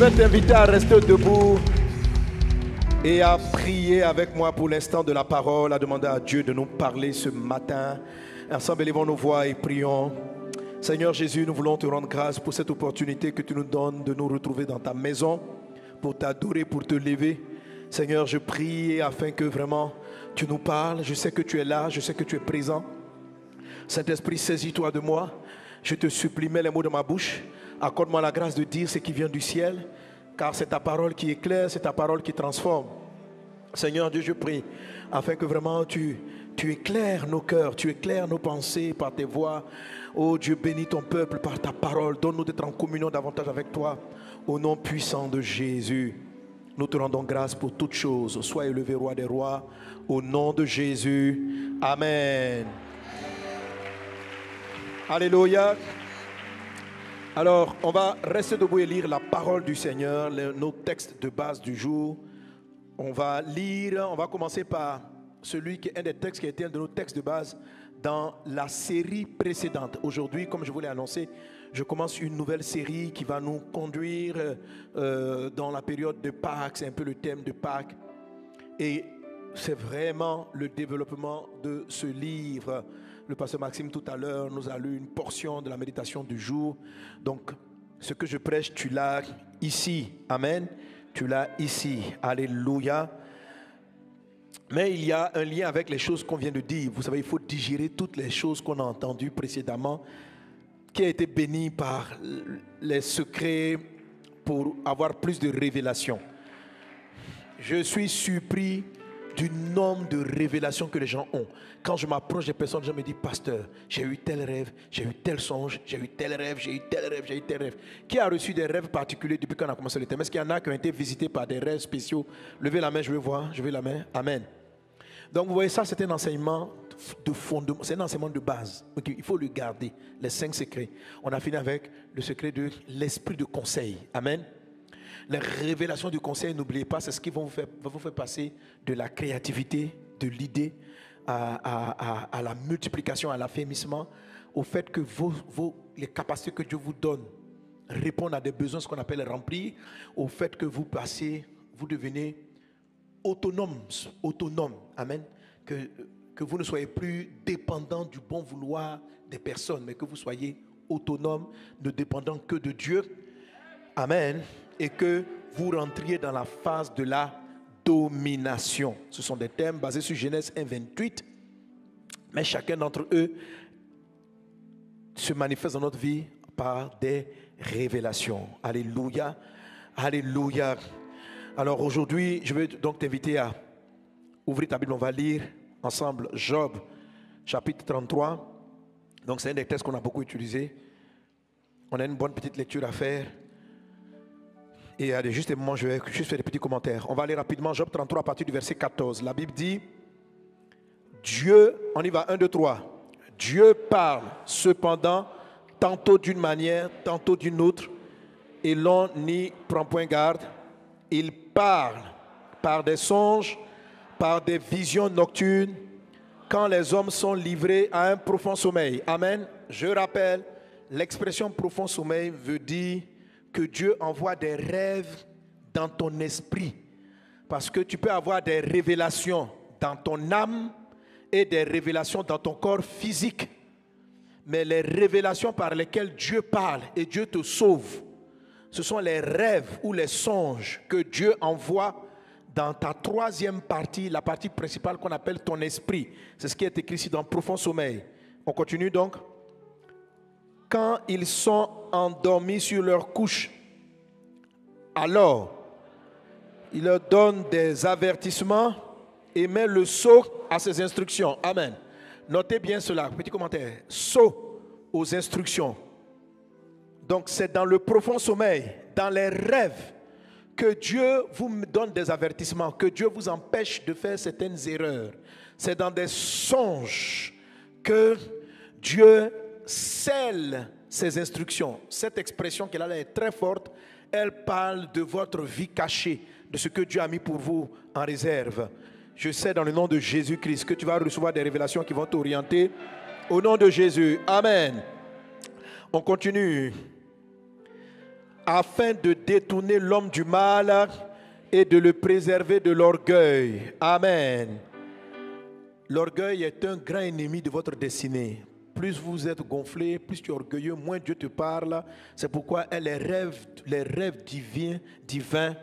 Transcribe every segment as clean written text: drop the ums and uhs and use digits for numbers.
vais t'inviter à rester debout et à prier avec moi pour l'instant de la parole, à demander à Dieu de nous parler ce matin. Ensemble, élevons nos voix et prions. Seigneur Jésus, nous voulons te rendre grâce pour cette opportunité que tu nous donnes de nous retrouver dans ta maison, pour t'adorer, pour te lever. Seigneur, je prie afin que vraiment tu nous parles. Je sais que tu es là, je sais que tu es présent. Saint-Esprit, saisis-toi de moi. Je te supplie, mets les mots de ma bouche. Accorde-moi la grâce de dire ce qui vient du ciel, car c'est ta parole qui éclaire, c'est ta parole qui transforme. Seigneur Dieu, je prie afin que vraiment tu éclaires nos cœurs, tu éclaires nos pensées par tes voix. Oh Dieu, bénis ton peuple par ta parole. Donne-nous d'être en communion davantage avec toi. Au nom puissant de Jésus, nous te rendons grâce pour toutes choses. Sois élevé, roi des rois. Au nom de Jésus. Amen. Alléluia. Alors, on va rester debout et lire la parole du Seigneur, nos textes de base du jour. On va lire, on va commencer par celui qui est un des textes qui a été un de nos textes de base dans la série précédente. Aujourd'hui, comme je vous l'ai annoncé, je commence une nouvelle série qui va nous conduire dans la période de Pâques. C'est un peu le thème de Pâques. Et c'est vraiment le développement de ce livre. Le pasteur Maxime tout à l'heure nous a lu une portion de la méditation du jour. Donc, ce que je prêche, tu l'as ici. Amen. Tu l'as ici. Alléluia. Mais il y a un lien avec les choses qu'on vient de dire. Vous savez, il faut digérer toutes les choses qu'on a entendues précédemment, qui a été béni par les secrets pour avoir plus de révélations. Je suis surpris du nombre de révélations que les gens ont. Quand je m'approche des personnes, je me dis, pasteur, j'ai eu tel rêve, j'ai eu tel songe, j'ai eu tel rêve, j'ai eu tel rêve, j'ai eu tel rêve. Qui a reçu des rêves particuliers depuis qu'on a commencé le thème? Est-ce qu'il y en a qui ont été visités par des rêves spéciaux? Levez la main, je veux voir, je veux la main. Amen. Donc vous voyez, ça c'est un enseignement de fondement, c'est un enseignement de base. Okay, il faut le garder, les 5 secrets. On a fini avec le secret de l'esprit de conseil. Amen. Les révélations du conseil, n'oubliez pas, c'est ce qui va vous faire passer de la créativité, de l'idée à la multiplication, à l'affermissement, au fait que les capacités que Dieu vous donne répondent à des besoins, ce qu'on appelle remplir, au fait que vous devenez autonome. Amen. Que vous ne soyez plus dépendant du bon vouloir des personnes, mais que vous soyez autonome, ne dépendant que de Dieu. Amen. Et que vous rentriez dans la phase de la domination. Ce sont des thèmes basés sur Genèse 1:28. Mais chacun d'entre eux se manifeste dans notre vie par des révélations. Alléluia. Alléluia. Alors aujourd'hui, je vais donc t'inviter à ouvrir ta Bible. On va lire ensemble Job, chapitre 33. Donc c'est un des textes qu'on a beaucoup utilisé. On a une bonne petite lecture à faire. Et à juste un moment, je vais juste faire des petits commentaires. On va aller rapidement, Job 33 à partir du verset 14. La Bible dit, Dieu, on y va, 1, 2, 3. Dieu parle cependant, tantôt d'une manière, tantôt d'une autre, et l'on n'y prend point garde. Il parle par des songes, par des visions nocturnes, quand les hommes sont livrés à un profond sommeil. Amen. Je rappelle, l'expression profond sommeil veut dire que Dieu envoie des rêves dans ton esprit. Parce que tu peux avoir des révélations dans ton âme et des révélations dans ton corps physique. Mais les révélations par lesquelles Dieu parle et Dieu te sauve, ce sont les rêves ou les songes que Dieu envoie dans ta troisième partie, la partie principale qu'on appelle ton esprit. C'est ce qui est écrit ici dans profond sommeil. On continue donc. Quand ils sont endormis sur leur couche, alors il leur donne des avertissements et met le sceau à ses instructions. Amen. Notez bien cela, petit commentaire. Sceau aux instructions. Donc c'est dans le profond sommeil, dans les rêves, que Dieu vous donne des avertissements, que Dieu vous empêche de faire certaines erreurs. C'est dans des songes que Dieu scelle ses instructions. Cette expression qu'elle a est très forte. Elle parle de votre vie cachée, de ce que Dieu a mis pour vous en réserve. Je sais dans le nom de Jésus-Christ que tu vas recevoir des révélations qui vont t'orienter. Au nom de Jésus. Amen. On continue. afin de détourner l'homme du mal et de le préserver de l'orgueil. Amen. L'orgueil est un grand ennemi de votre destinée. Plus vous êtes gonflé, plus tu es orgueilleux, moins Dieu te parle. C'est pourquoi les rêves divins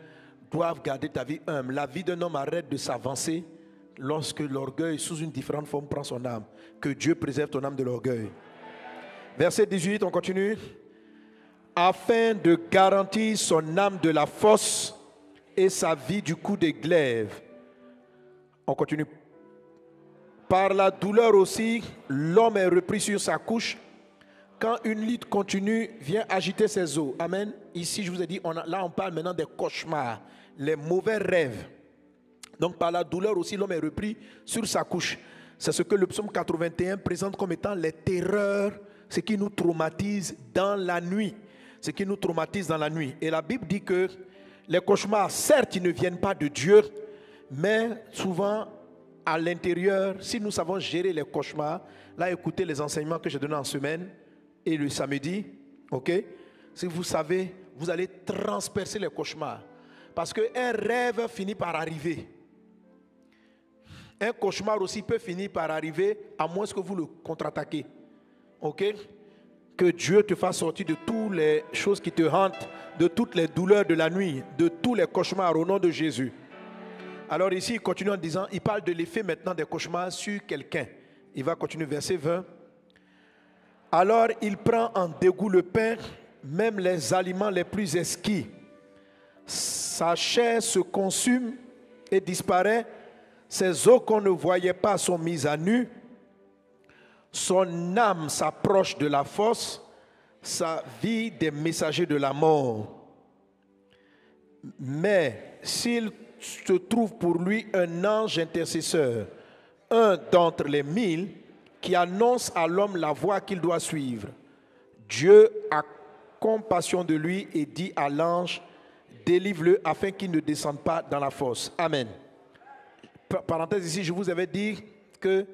doivent garder ta vie humble. La vie d'un homme arrête de s'avancer lorsque l'orgueil, sous une différente forme, prend son âme. Que Dieu préserve ton âme de l'orgueil. Verset 18, on continue. Afin de garantir son âme de la fosse et sa vie du coup des glaives. On continue. Par la douleur aussi, l'homme est repris sur sa couche. Quand une lutte continue vient agiter ses os. Amen. Ici, je vous ai dit, là on parle maintenant des cauchemars, les mauvais rêves. Donc par la douleur aussi, l'homme est repris sur sa couche. C'est ce que le psaume 81 présente comme étant les terreurs, ce qui nous traumatise dans la nuit. Ce qui nous traumatise dans la nuit. Et la Bible dit que les cauchemars, certes, ils ne viennent pas de Dieu, mais souvent, à l'intérieur, si nous savons gérer les cauchemars, là, écoutez les enseignements que j'ai donnés en semaine et le samedi, ok? Si vous savez, vous allez transpercer les cauchemars. Parce qu'un rêve finit par arriver. Un cauchemar aussi peut finir par arriver, à moins que vous le contre-attaquez. Ok? Que Dieu te fasse sortir de toutes les choses qui te hantent, de toutes les douleurs de la nuit, de tous les cauchemars au nom de Jésus. Alors ici, il continue en disant, il parle de l'effet maintenant des cauchemars sur quelqu'un. Il va continuer, verset 20. Alors il prend en dégoût le pain, même les aliments les plus exquis. Sa chair se consume et disparaît. Ses os qu'on ne voyait pas sont mis à nu. Son âme s'approche de la fosse, sa vie des messagers de la mort. Mais s'il se trouve pour lui un ange intercesseur, un d'entre les 1000, qui annonce à l'homme la voie qu'il doit suivre, Dieu a compassion de lui et dit à l'ange, délivre-le afin qu'il ne descende pas dans la fosse. Amen. Parenthèse ici, je vous avais dit que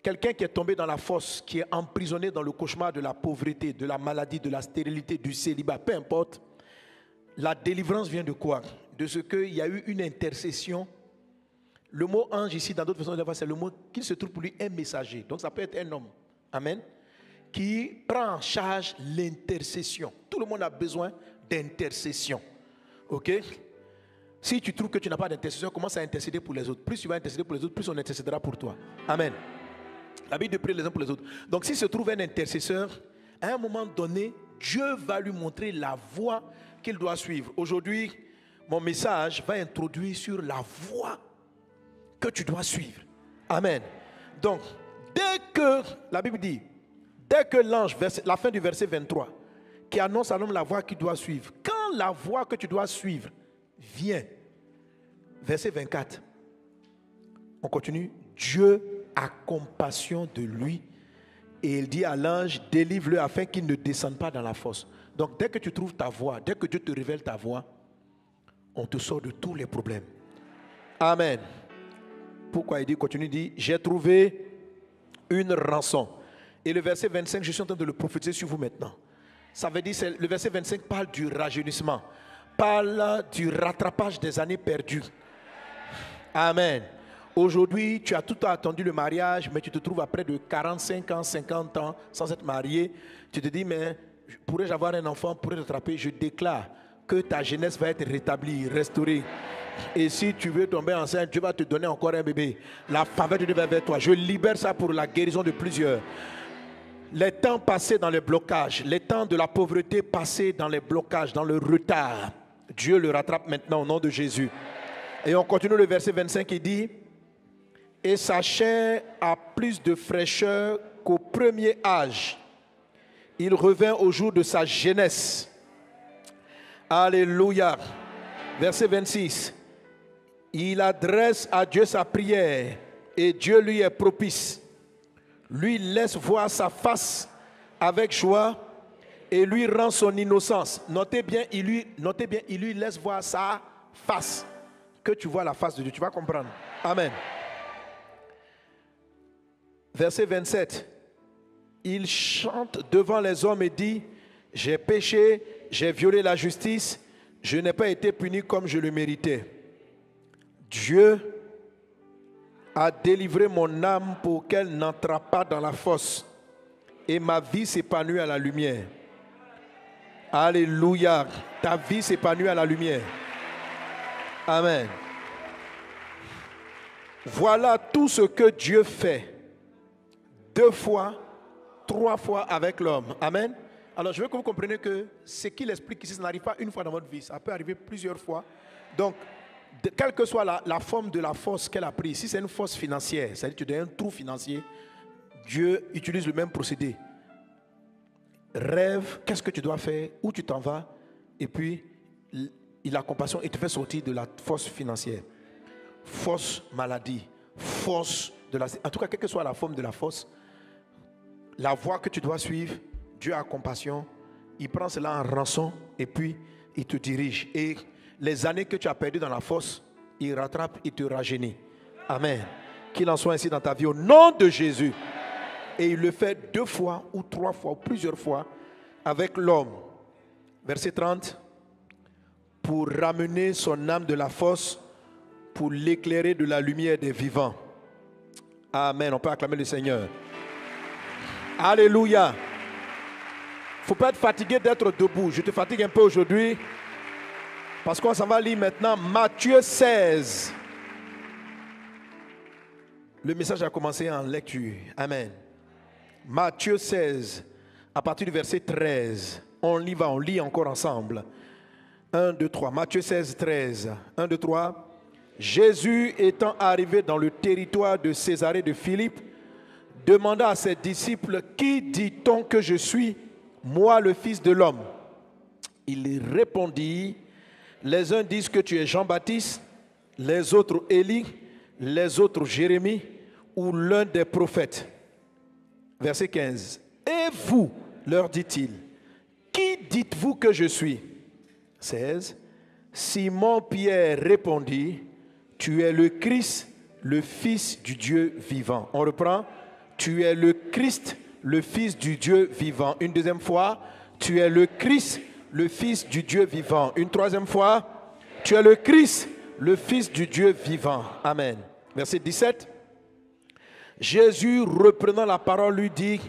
quelqu'un qui est tombé dans la fosse, qui est emprisonné dans le cauchemar de la pauvreté, de la maladie, de la stérilité, du célibat, peu importe, la délivrance vient de quoi? De ce qu'il y a eu une intercession. Le mot ange ici, dans d'autres façons de le voir, c'est le mot qu'il se trouve pour lui un messager. Donc ça peut être un homme, amen, qui prend en charge l'intercession. Tout le monde a besoin d'intercession. Ok? Si tu trouves que tu n'as pas d'intercession, commence à intercéder pour les autres. Plus tu vas intercéder pour les autres, plus on intercédera pour toi. Amen. La Bible prie les uns pour les autres. Donc s'il se trouve un intercesseur, à un moment donné, Dieu va lui montrer la voie qu'il doit suivre. Aujourd'hui, mon message va introduire sur la voie que tu dois suivre. Amen. Donc, dès que, la Bible dit, dès que l'ange, la fin du verset 23, qui annonce à l'homme la voie qu'il doit suivre, quand la voie que tu dois suivre vient, verset 24, on continue, Dieu a compassion de lui et il dit à l'ange, délivre-le afin qu'il ne descende pas dans la fosse. Donc dès que tu trouves ta voie, dès que Dieu te révèle ta voie, on te sort de tous les problèmes. Amen. Pourquoi il dit, continue, il dit, j'ai trouvé une rançon. Et le verset 25, je suis en train de le prophétiser sur vous maintenant. Ça veut dire, le verset 25 parle du rajeunissement, parle du rattrapage des années perdues. Amen. Aujourd'hui, tu as tout attendu le mariage, mais tu te trouves à près de 45 ans, 50 ans, sans être marié. Tu te dis, mais pourrais-je avoir un enfant, pourrais-je rattraper? Je déclare que ta jeunesse va être rétablie, restaurée. Et si tu veux tomber enceinte, Dieu va te donner encore un bébé. La faveur de Dieu va vers toi. Je libère ça pour la guérison de plusieurs. Les temps passés dans les blocages, les temps de la pauvreté passés dans les blocages, dans le retard, Dieu le rattrape maintenant au nom de Jésus. Et on continue le verset 25 qui dit, et sa chair a plus de fraîcheur qu'au premier âge. Il revint au jour de sa jeunesse. Alléluia. Verset 26. Il adresse à Dieu sa prière et Dieu lui est propice. Lui laisse voir sa face avec joie et lui rend son innocence. Notez bien, il lui laisse voir sa face. Que tu vois la face de Dieu, tu vas comprendre. Amen. Verset 27. Il chante devant les hommes et dit, j'ai péché j'ai violé la justice, je n'ai pas été puni comme je le méritais. Dieu a délivré mon âme pour qu'elle n'entre pas dans la fosse et ma vie s'épanouit à la lumière. Alléluia. Ta vie s'épanouit à la lumière. Amen. Voilà tout ce que Dieu fait 2 fois, 3 fois avec l'homme. Amen. Alors je veux que vous compreniez que ce qu'il explique ici, ça n'arrive pas une fois dans votre vie, ça peut arriver plusieurs fois. Donc, quelle que soit la forme de la force qu'elle a prise, si c'est une force financière, c'est-à-dire que tu as un trou financier, Dieu utilise le même procédé. Rêve, qu'est-ce que tu dois faire, où tu t'en vas, et puis il a compassion et te fait sortir de la force financière. Force maladie, force de la... En tout cas, quelle que soit la forme de la force, la voie que tu dois suivre, Dieu a compassion, il prend cela en rançon et puis il te dirige. Et les années que tu as perdues dans la fosse, il rattrape, il te rajeunit. Amen. Qu'il en soit ainsi dans ta vie au nom de Jésus. Et il le fait 2 fois ou 3 fois ou plusieurs fois avec l'homme. Verset 30. Pour ramener son âme de la fosse, pour l'éclairer de la lumière des vivants. Amen. On peut acclamer le Seigneur. Alléluia. Il ne faut pas être fatigué d'être debout. Je te fatigue un peu aujourd'hui. Parce qu'on s'en va lire maintenant Matthieu 16. Le message a commencé en lecture. Amen. Matthieu 16, à partir du verset 13. On lit encore ensemble. 1, 2, 3. Matthieu 16, 13. 1, 2, 3. Jésus étant arrivé dans le territoire de Césarée de Philippe, demanda à ses disciples, qui dit-on que je suis, moi le Fils de l'homme? Il répondit, les uns disent que tu es Jean-Baptiste, les autres Élie, les autres Jérémie ou l'un des prophètes. Verset 15. Et vous, leur dit-il, qui dites-vous que je suis? 16. Simon-Pierre répondit, tu es le Christ, le Fils du Dieu vivant. On reprend. Tu es le Christ, le Fils du Dieu vivant. Une deuxième fois. Tu es le Christ, le Fils du Dieu vivant. Une troisième fois. Tu es le Christ, le Fils du Dieu vivant. Amen. Verset 17. Jésus, reprenant la parole, lui dit,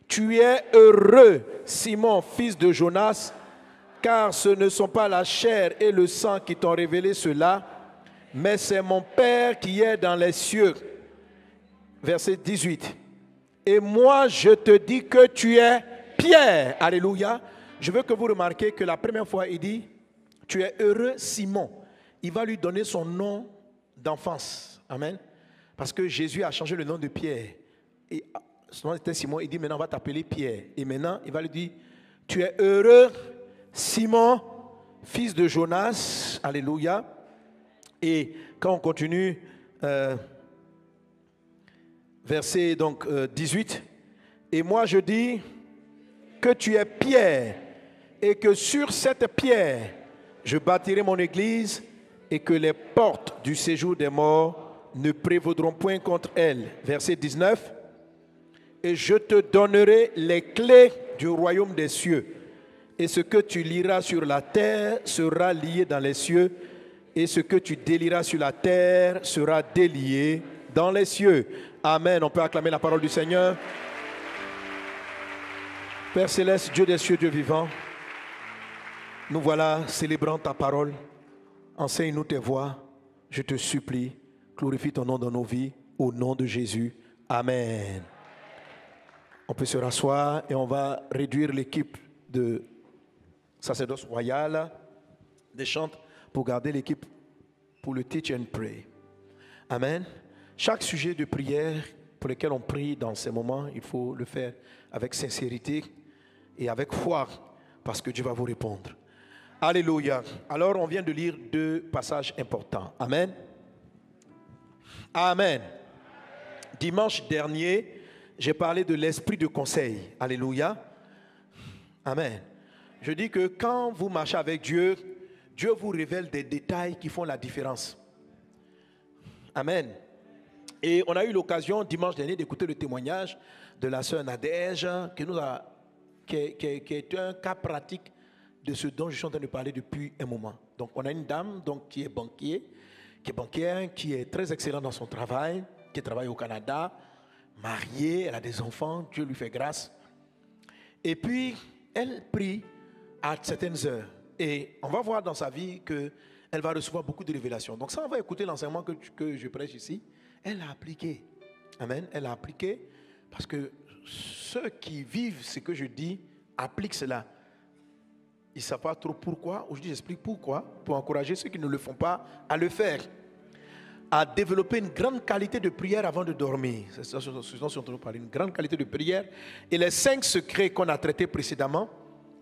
tu es heureux, Simon, fils de Jonas, car ce ne sont pas la chair et le sang qui t'ont révélé cela, mais c'est mon Père qui est dans les cieux. Verset 18. Et moi, je te dis que tu es Pierre. Alléluia. Je veux que vous remarquiez que la première fois, il dit, tu es heureux, Simon. Il va lui donner son nom d'enfance. Amen. Parce que Jésus a changé le nom de Pierre. Et son nom était Simon. Il dit, maintenant, on va t'appeler Pierre. Et maintenant, il va lui dire, tu es heureux, Simon, fils de Jonas. Alléluia. Et quand on continue, verset 18. Et moi, je dis que tu es Pierre et que sur cette pierre, je bâtirai mon église et que les portes du séjour des morts ne prévaudront point contre elle. Verset 19. Et je te donnerai les clés du royaume des cieux. Et ce que tu liras sur la terre sera lié dans les cieux. Et ce que tu délieras sur la terre sera délié dans les cieux. Amen. On peut acclamer la parole du Seigneur. Père céleste, Dieu des cieux, Dieu vivant, nous voilà célébrant ta parole. Enseigne-nous tes voies. Je te supplie. Glorifie ton nom dans nos vies. Au nom de Jésus. Amen. On peut se rasseoir et on va réduire l'équipe de sacerdoce royal des chantres pour garder l'équipe pour le teach and pray. Amen. Chaque sujet de prière pour lequel on prie dans ces moments, il faut le faire avec sincérité et avec foi parce que Dieu va vous répondre. Alléluia. Alors on vient de lire 2 passages importants. Amen. Amen. Dimanche dernier, j'ai parlé de l'esprit de conseil. Alléluia. Amen. Je dis que quand vous marchez avec Dieu, Dieu vous révèle des détails qui font la différence. Amen. Et on a eu l'occasion dimanche dernier d'écouter le témoignage de la sœur Nadège qui est un cas pratique de ce dont je suis en train de parler depuis un moment. Donc, on a une dame donc, qui est banquière, qui est très excellente dans son travail, qui travaille au Canada, mariée, elle a des enfants, Dieu lui fait grâce. Et puis, elle prie à certaines heures. Et on va voir dans sa vie qu'elle va recevoir beaucoup de révélations. Donc, ça, on va écouter l'enseignement que je prêche ici. Elle a appliqué. Amen. Elle a appliqué parce que ceux qui vivent ce que je dis appliquent cela. Ils ne savent pas trop pourquoi. Aujourd'hui, j'explique pourquoi. Pour encourager ceux qui ne le font pas à le faire. À développer une grande qualité de prière avant de dormir. C'est ça ce dont je suis en train de parler. Une grande qualité de prière. Et les 5 secrets qu'on a traités précédemment,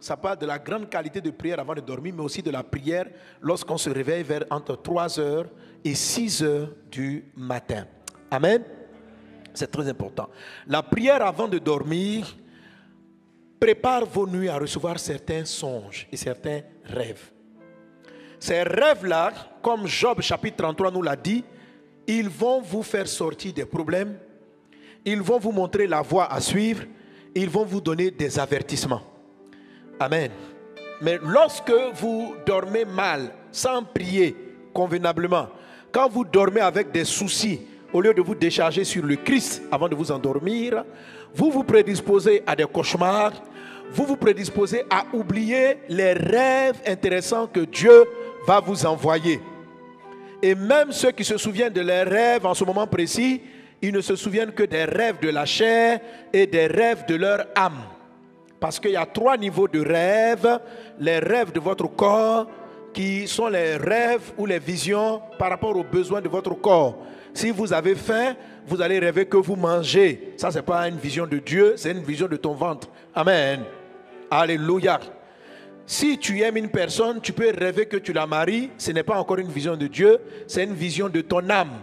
ça parle de la grande qualité de prière avant de dormir, mais aussi de la prière lorsqu'on se réveille vers entre 3h et 6h du matin. Amen. C'est très important. La prière avant de dormir prépare vos nuits à recevoir certains songes et certains rêves. Ces rêves-là, comme Job chapitre 33 nous l'a dit, ils vont vous faire sortir des problèmes, ils vont vous montrer la voie à suivre, ils vont vous donner des avertissements. Amen. Mais lorsque vous dormez mal, sans prier convenablement, quand vous dormez avec des soucis, au lieu de vous décharger sur le Christ avant de vous endormir, vous vous prédisposez à des cauchemars, vous vous prédisposez à oublier les rêves intéressants que Dieu va vous envoyer. Et même ceux qui se souviennent de leurs rêves en ce moment précis, ils ne se souviennent que des rêves de la chair et des rêves de leur âme. Parce qu'il y a 3 niveaux de rêves. Les rêves de votre corps, qui sont les rêves ou les visions par rapport aux besoins de votre corps. Si vous avez faim, vous allez rêver que vous mangez. Ça, ce n'est pas une vision de Dieu, c'est une vision de ton ventre. Amen. Alléluia. Si tu aimes une personne, tu peux rêver que tu la maries. Ce n'est pas encore une vision de Dieu, c'est une vision de ton âme.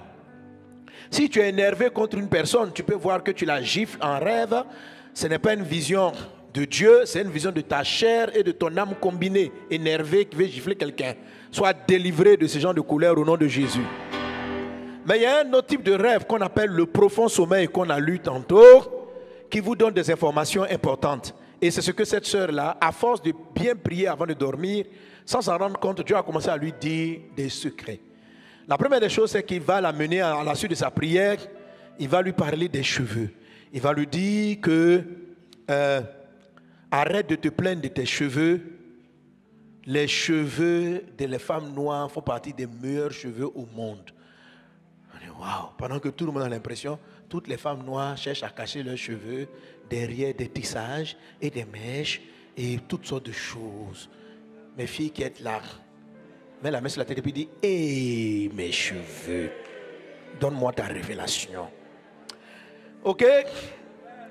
Si tu es énervé contre une personne, tu peux voir que tu la gifles en rêve. Ce n'est pas une vision de Dieu, c'est une vision de ta chair et de ton âme combinée, énervée, qui veut gifler quelqu'un. Sois délivré de ce genre de colère au nom de Jésus. Mais il y a un autre type de rêve qu'on appelle le profond sommeil qu'on a lu tantôt, qui vous donne des informations importantes. Et c'est ce que cette sœur-là, à force de bien prier avant de dormir, sans s'en rendre compte, Dieu a commencé à lui dire des secrets. La première des choses, c'est qu'il va l'amener à la suite de sa prière, il va lui parler des cheveux. Il va lui dire que arrête de te plaindre de tes cheveux. Les cheveux des femmes noires font partie des meilleurs cheveux au monde. Wow. Pendant que tout le monde a l'impression, toutes les femmes noires cherchent à cacher leurs cheveux derrière des tissages et des mèches et toutes sortes de choses. Mes filles qui êtes là, met la main sur la tête et puis dit, hé, mes cheveux, donne-moi ta révélation. Ok?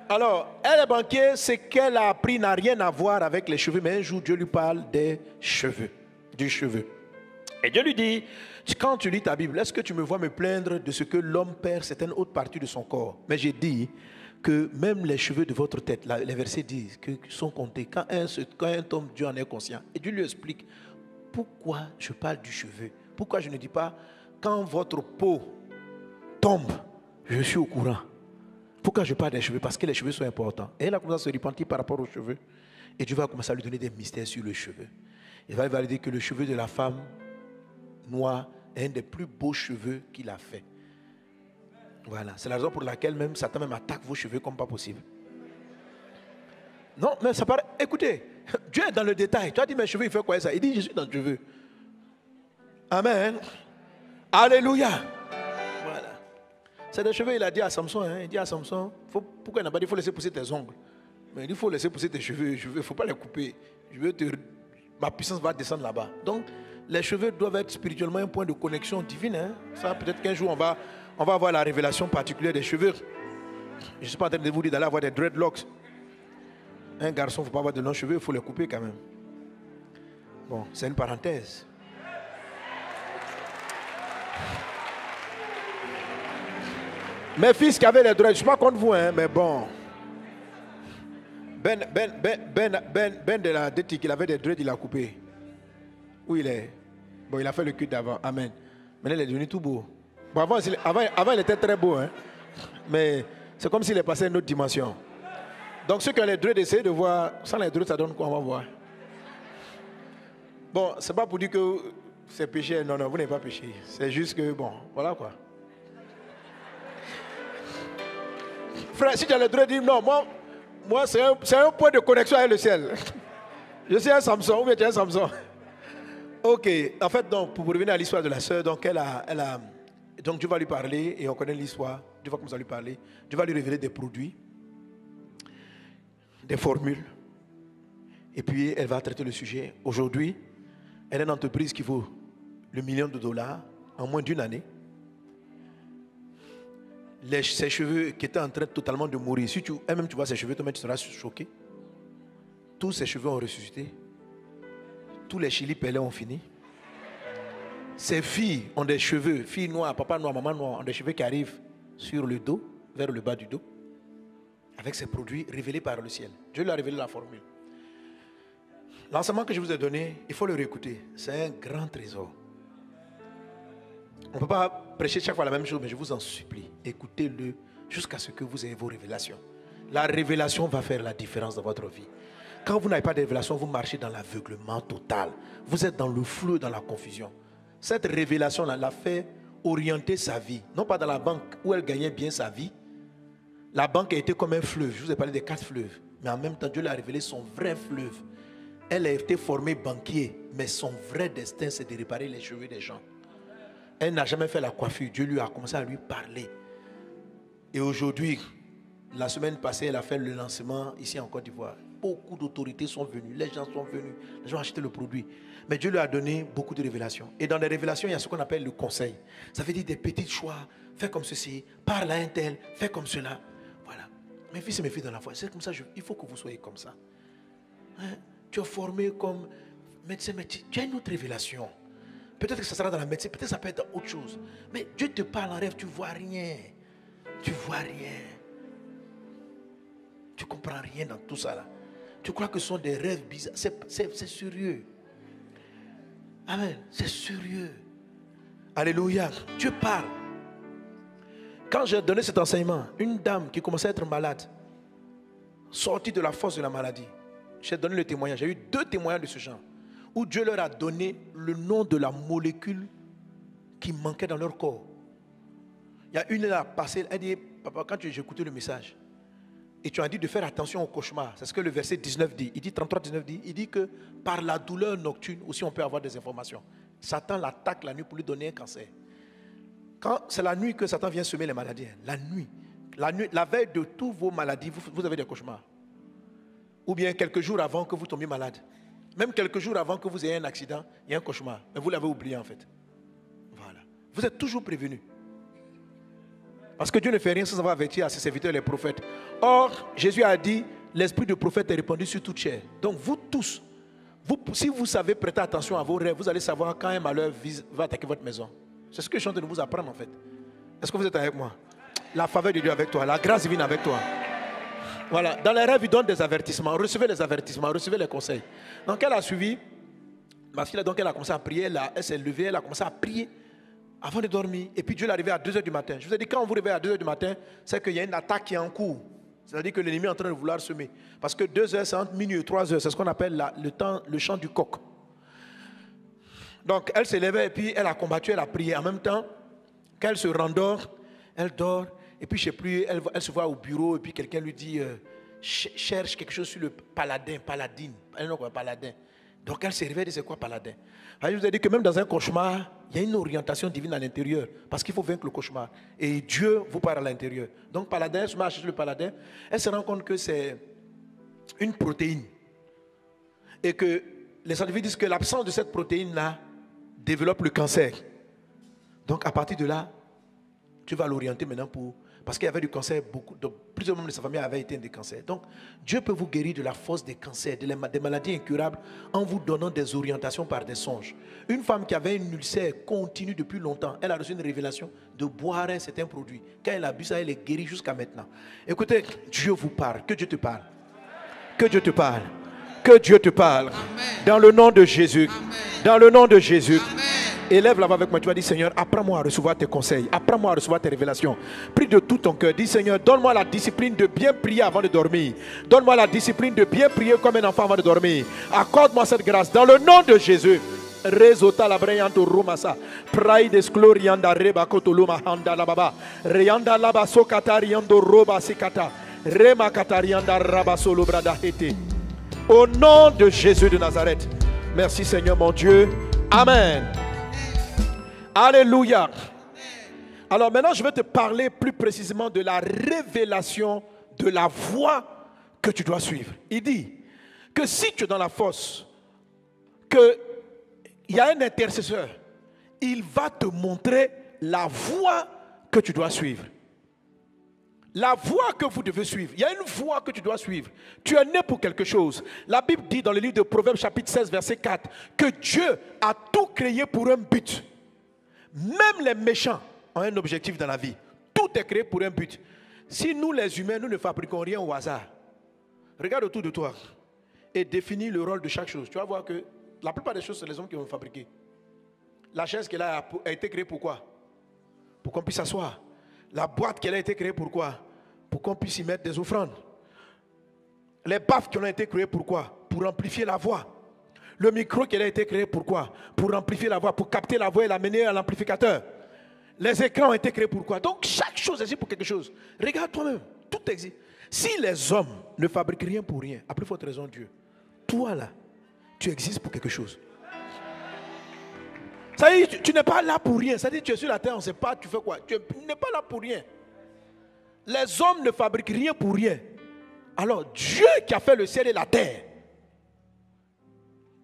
Alors, elle est banquière, ce qu'elle a appris n'a rien à voir avec les cheveux, mais un jour Dieu lui parle des cheveux, du cheveu. Et Dieu lui dit, quand tu lis ta Bible, est-ce que tu me vois me plaindre de ce que l'homme perd certaines autres parties de son corps? Mais j'ai dit que même les cheveux de votre tête, les versets disent qu'ils sont comptés. Quand un homme, Dieu en est conscient. Et Dieu lui explique pourquoi je parle du cheveu. Pourquoi je ne dis pas, quand votre peau tombe, je suis au courant. Pourquoi je parle des cheveux? Parce que les cheveux sont importants. Et elle a commencé à se repentir par rapport aux cheveux. Et Dieu va commencer à lui donner des mystères sur le cheveu. Il va valider que le cheveu de la femme noire est un des plus beaux cheveux qu'il a fait. Voilà, c'est la raison pour laquelle même Satan même attaque vos cheveux comme pas possible. Non, mais ça paraît... Écoutez, Dieu est dans le détail. Tu as dit mes cheveux, il fait quoi ça? Il dit je suis dans le cheveu. Amen. Alléluia. Voilà. C'est des cheveux, il a dit à Samson. Il dit à Samson, pourquoi il n'a pas dit il faut laisser pousser tes ongles? Mais il dit il faut laisser pousser tes cheveux. Il ne faut pas les couper. Ma puissance va descendre là-bas. Donc, les cheveux doivent être spirituellement un point de connexion divine. Ça, peut-être qu'un jour, on va avoir la révélation particulière des cheveux. Je ne suis pas en train de vous dire d'aller avoir des dreadlocks. Un garçon, il ne faut pas avoir de longs cheveux, il faut les couper quand même. Bon, c'est une parenthèse. Mes fils qui avaient les dreads, je ne suis pas contre vous, mais bon. Ben de la détique, il avait des dreads, il a coupé. Où il est? Bon, il a fait le cul d'avant. Amen. Maintenant, il est devenu tout beau. Bon, avant, il était très beau. Mais c'est comme s'il est passé à une autre dimension. Donc, ceux qui ont les dreads, essayez de voir. Sans les dreads, ça donne quoi? On va voir. Bon, c'est pas pour dire que c'est péché. Non, non, vous n'avez pas péché. C'est juste que, bon, voilà quoi. Frère, si tu as le droit de dire non, moi c'est un point de connexion avec le ciel. Je suis un Samson, ou bien tu es un Samson. Ok, en fait, donc, pour revenir à l'histoire de la sœur, donc donc Dieu va lui parler, et on connaît l'histoire. Dieu va commencer à lui parler. Dieu va lui révéler des produits, des formules. Et puis, elle va traiter le sujet. Aujourd'hui, elle est une entreprise qui vaut le $1 million en moins d'une année. Ses cheveux qui étaient en train totalement de mourir. Si elle-même tu vois ses cheveux, toi-même tu seras choqué. Tous ses cheveux ont ressuscité. Tous les chili pelés ont fini. Ses filles ont des cheveux, filles noires, papa noir, maman noire, ont des cheveux qui arrivent sur le dos, vers le bas du dos, avec ces produits révélés par le ciel. Dieu lui a révélé la formule. L'enseignement que je vous ai donné, il faut le réécouter. C'est un grand trésor. On ne peut pas prêcher chaque fois la même chose, mais je vous en supplie, écoutez-le jusqu'à ce que vous ayez vos révélations. La révélation va faire la différence dans votre vie. Quand vous n'avez pas de révélation, vous marchez dans l'aveuglement total. Vous êtes dans le flou, dans la confusion. Cette révélation-là l'a fait orienter sa vie. Non pas dans la banque où elle gagnait bien sa vie. La banque a été comme un fleuve. Je vous ai parlé des 4 fleuves. Mais en même temps, Dieu lui a révélé son vrai fleuve. Elle a été formée banquier, mais son vrai destin, c'est de réparer les cheveux des gens. Elle n'a jamais fait la coiffure. Dieu lui a commencé à lui parler. Et aujourd'hui, la semaine passée, elle a fait le lancement ici en Côte d'Ivoire. Beaucoup d'autorités sont venues. Les gens sont venus. Les gens ont acheté le produit. Mais Dieu lui a donné beaucoup de révélations. Et dans les révélations, il y a ce qu'on appelle le conseil. Ça veut dire des petits choix. Fais comme ceci. Parle à un tel. Fais comme cela. Voilà. Mes fils et mes filles dans la foi, c'est comme ça. Il faut que vous soyez comme ça. Hein? Tu es formé comme médecin, mais tu as une autre révélation. Peut-être que ça sera dans la médecine, peut-être que ça peut être dans autre chose. Mais Dieu te parle en rêve, tu ne vois rien. Tu ne vois rien. Tu ne comprends rien dans tout ça là. Tu crois que ce sont des rêves bizarres. C'est sérieux. Amen. C'est sérieux. Alléluia. Dieu parle. Quand j'ai donné cet enseignement, une dame qui commençait à être malade, sortie de la force de la maladie, j'ai donné le témoignage. J'ai eu 2 témoignages de ce genre, où Dieu leur a donné le nom de la molécule qui manquait dans leur corps. Il y a une, elle a passé, elle dit, papa, quand j'ai écouté le message, et tu as dit de faire attention au cauchemar, c'est ce que le verset 19 dit. Il dit, 33, 19 dit, il dit que par la douleur nocturne aussi on peut avoir des informations. Satan l'attaque la nuit pour lui donner un cancer. Quand c'est la nuit que Satan vient semer les maladies, la nuit, la veille de toutes vos maladies, vous avez des cauchemars. Ou bien quelques jours avant que vous tombiez malade. Même quelques jours avant que vous ayez un accident, il y a un cauchemar. Mais vous l'avez oublié en fait. Voilà. Vous êtes toujours prévenus. Parce que Dieu ne fait rien sans avoir averti à ses serviteurs les prophètes. Or, Jésus a dit, l'esprit de prophète est répandu sur toute chair. Donc vous tous, si vous savez prêter attention à vos rêves, vous allez savoir quand un malheur va attaquer votre maison. C'est ce que je suis en train de vous apprendre en fait. Est-ce que vous êtes avec moi? La faveur de Dieu avec toi, la grâce divine avec toi. Voilà, dans les rêves, il donne des avertissements. Recevez les avertissements, recevez les conseils. Donc elle a suivi, ma fille, donc elle a commencé à prier, elle s'est levée, elle a commencé à prier avant de dormir. Et puis Dieu l'a réveillée à 2h du matin. Je vous ai dit, quand on vous réveille à 2h du matin, c'est qu'il y a une attaque qui est en cours. C'est-à-dire que l'ennemi est en train de vouloir semer. Parce que 2h, c'est entre minuit et 3h, c'est ce qu'on appelle le chant du coq. Donc elle s'est levée et puis elle a combattu, elle a prié. En même temps qu'elle se rendort, elle dort. Et puis je ne sais plus, elle se voit au bureau et puis quelqu'un lui dit cherche quelque chose sur le paladine. Elle n'a pas paladin. Donc elle s'est réveillée et dit c'est quoi paladin? Alors, je vous ai dit que même dans un cauchemar, il y a une orientation divine à l'intérieur. Parce qu'il faut vaincre le cauchemar. Et Dieu vous parle à l'intérieur. Donc paladin, elle se met à chercher le paladin. Elle se rend compte que c'est une protéine. Et que les scientifiques disent que l'absence de cette protéine-là développe le cancer. Donc à partir de là, tu vas l'orienter maintenant parce qu'il y avait du cancer, plusieurs membres de sa famille avaient été des cancers. Donc Dieu peut vous guérir de la force des cancers, des maladies incurables en vous donnant des orientations par des songes. Une femme qui avait une ulcère continue depuis longtemps, elle a reçu une révélation de boire un certain produit. Quand elle a bu ça, elle est guérie jusqu'à maintenant. Écoutez, Dieu vous parle, que Dieu te parle. Que Dieu te parle. Que Dieu te parle. Amen. Dans le nom de Jésus. Amen. Dans le nom de Jésus. Amen. Élève la voix avec moi, tu vas dire Seigneur, apprends-moi à recevoir tes conseils, apprends-moi à recevoir tes révélations. Prie de tout ton cœur, dis Seigneur, donne-moi la discipline de bien prier avant de dormir. Donne-moi la discipline de bien prier comme un enfant avant de dormir. Accorde-moi cette grâce dans le nom de Jésus. Rezota la brayanto rumasa pride esclorianda reba kotoluma handa la baba reyanda la baso katariando roba sikata rema katarianda rabasolo brada hete. Au nom de Jésus de Nazareth. Merci Seigneur mon Dieu. Amen. Alléluia. Alors maintenant, je vais te parler plus précisément de la révélation de la voie que tu dois suivre. Il dit que si tu es dans la fosse, qu'il y a un intercesseur, il va te montrer la voie que tu dois suivre. La voie que vous devez suivre. Il y a une voie que tu dois suivre. Tu es né pour quelque chose. La Bible dit dans le livre de Proverbes chapitre 16 verset 4 que Dieu a tout créé pour un but. Même les méchants ont un objectif dans la vie. Tout est créé pour un but. Si nous les humains, nous ne fabriquons rien au hasard. Regarde autour de toi et définis le rôle de chaque chose. Tu vas voir que la plupart des choses, c'est les hommes qui vont fabriquer. La chaise qu'elle a été créée pour quoi? Pour qu'on puisse s'asseoir. La boîte qu'elle a été créée pour quoi? Pour qu'on puisse y mettre des offrandes. Les baffes qui ont été créées pour quoi? Pour amplifier la voix. Le micro qui a été créé pour quoi? Pour amplifier la voix, pour capter la voix et l'amener à l'amplificateur. Les écrans ont été créés pour quoi? Donc chaque chose existe pour quelque chose. Regarde toi-même, tout existe. Si les hommes ne fabriquent rien pour rien, à plus forte raison Dieu, toi là, tu existes pour quelque chose. Ça veut dire, tu n'es pas là pour rien. Ça veut dire, tu es sur la terre, on ne sait pas, tu fais quoi. Tu n'es pas là pour rien. Les hommes ne fabriquent rien pour rien. Alors Dieu qui a fait le ciel et la terre,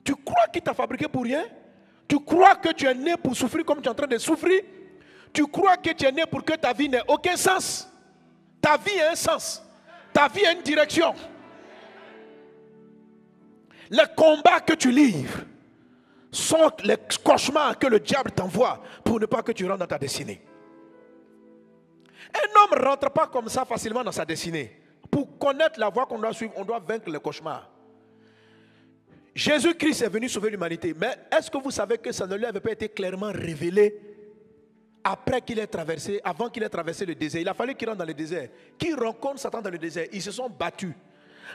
tu crois qu'il t'a fabriqué pour rien? Tu crois que tu es né pour souffrir comme tu es en train de souffrir? Tu crois que tu es né pour que ta vie n'ait aucun sens? Ta vie a un sens. Ta vie a une direction. Les combats que tu livres sont les cauchemars que le diable t'envoie pour ne pas que tu rentres dans ta destinée. Un homme ne rentre pas comme ça facilement dans sa destinée. Pour connaître la voie qu'on doit suivre, on doit vaincre les cauchemars. Jésus-Christ est venu sauver l'humanité. Mais est-ce que vous savez que ça ne lui avait pas été clairement révélé après qu'il ait traversé, avant qu'il ait traversé le désert? Il a fallu qu'il rentre dans le désert. Qui rencontre Satan dans le désert? Ils se sont battus.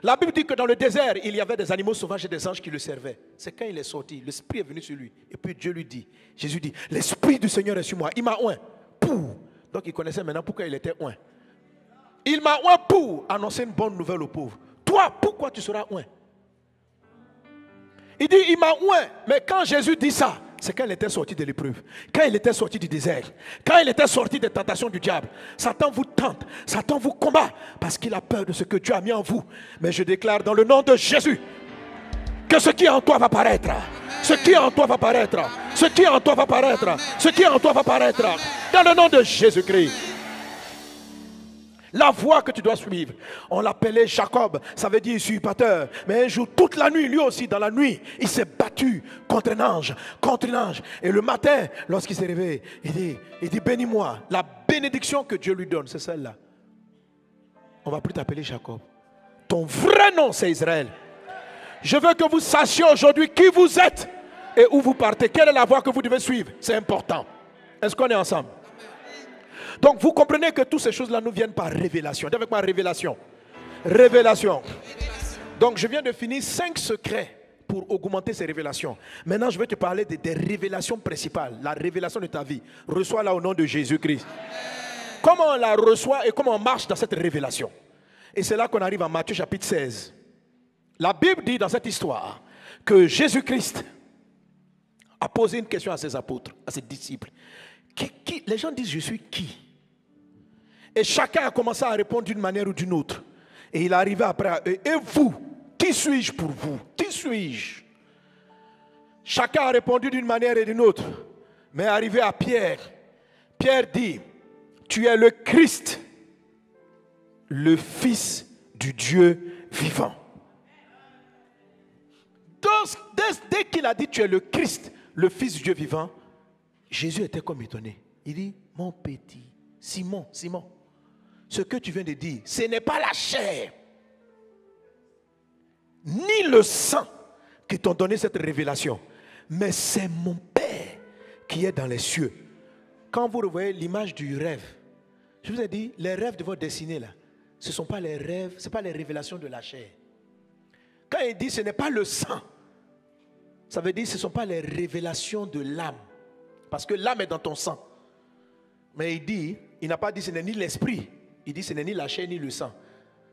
La Bible dit que dans le désert, il y avait des animaux sauvages et des anges qui le servaient. C'est quand il est sorti, l'Esprit est venu sur lui. Et puis Dieu lui dit, Jésus dit, l'Esprit du Seigneur est sur moi. Il m'a oint pour. Donc il connaissait maintenant pourquoi il était oint. Il m'a oint pour annoncer une bonne nouvelle aux pauvres. Toi, pourquoi tu seras oint? Il dit, il m'a oint. Mais quand Jésus dit ça, c'est quand il était sorti de l'épreuve, quand il était sorti du désert, quand il était sorti des tentations du diable. Satan vous tente, Satan vous combat, parce qu'il a peur de ce que Dieu a mis en vous. Mais je déclare dans le nom de Jésus, que ce qui est en toi va paraître. Ce qui est en toi va paraître. Ce qui est en toi va paraître. Ce qui est en toi va paraître. Dans le nom de Jésus-Christ. La voie que tu dois suivre, on l'appelait Jacob, ça veut dire usurpateur. Mais un jour, toute la nuit, lui aussi, dans la nuit, il s'est battu contre un ange, contre un ange. Et le matin, lorsqu'il s'est réveillé, il dit, bénis-moi. La bénédiction que Dieu lui donne, c'est celle-là. On ne va plus t'appeler Jacob. Ton vrai nom, c'est Israël. Je veux que vous sachiez aujourd'hui qui vous êtes et où vous partez. Quelle est la voie que vous devez suivre? C'est important. Est-ce qu'on est ensemble? Donc vous comprenez que toutes ces choses-là nous viennent par révélation. Dis avec moi, révélation. Révélation. Donc je viens de finir 5 secrets pour augmenter ces révélations. Maintenant je vais te parler des révélations principales. La révélation de ta vie. Reçois-la au nom de Jésus-Christ. Comment on la reçoit et comment on marche dans cette révélation? Et c'est là qu'on arrive à Matthieu chapitre 16. La Bible dit dans cette histoire que Jésus-Christ a posé une question à ses apôtres, à ses disciples. Les gens disent, je suis qui? Et chacun a commencé à répondre d'une manière ou d'une autre. Et il est arrivé après, et vous, qui suis-je pour vous? Qui suis-je? Chacun a répondu d'une manière et d'une autre. Mais arrivé à Pierre, Pierre dit, tu es le Christ, le Fils du Dieu vivant. Dès qu'il a dit tu es le Christ, le Fils du Dieu vivant, Jésus était comme étonné. Il dit, mon petit Simon, Simon, ce que tu viens de dire, ce n'est pas la chair, ni le sang qui t'ont donné cette révélation, mais c'est mon Père qui qui est dans les cieux. Quand vous revoyez l'image du rêve, je vous ai dit, les rêves de votre destinée là, ce ne sont pas les rêves, ce ne sont pas les révélations de la chair. Quand il dit ce n'est pas le sang, ça veut dire que ce ne sont pas les révélations de l'âme. Parce que l'âme est dans ton sang. Mais il dit, il n'a pas dit ce n'est ni l'esprit. Il dit ce n'est ni la chair ni le sang.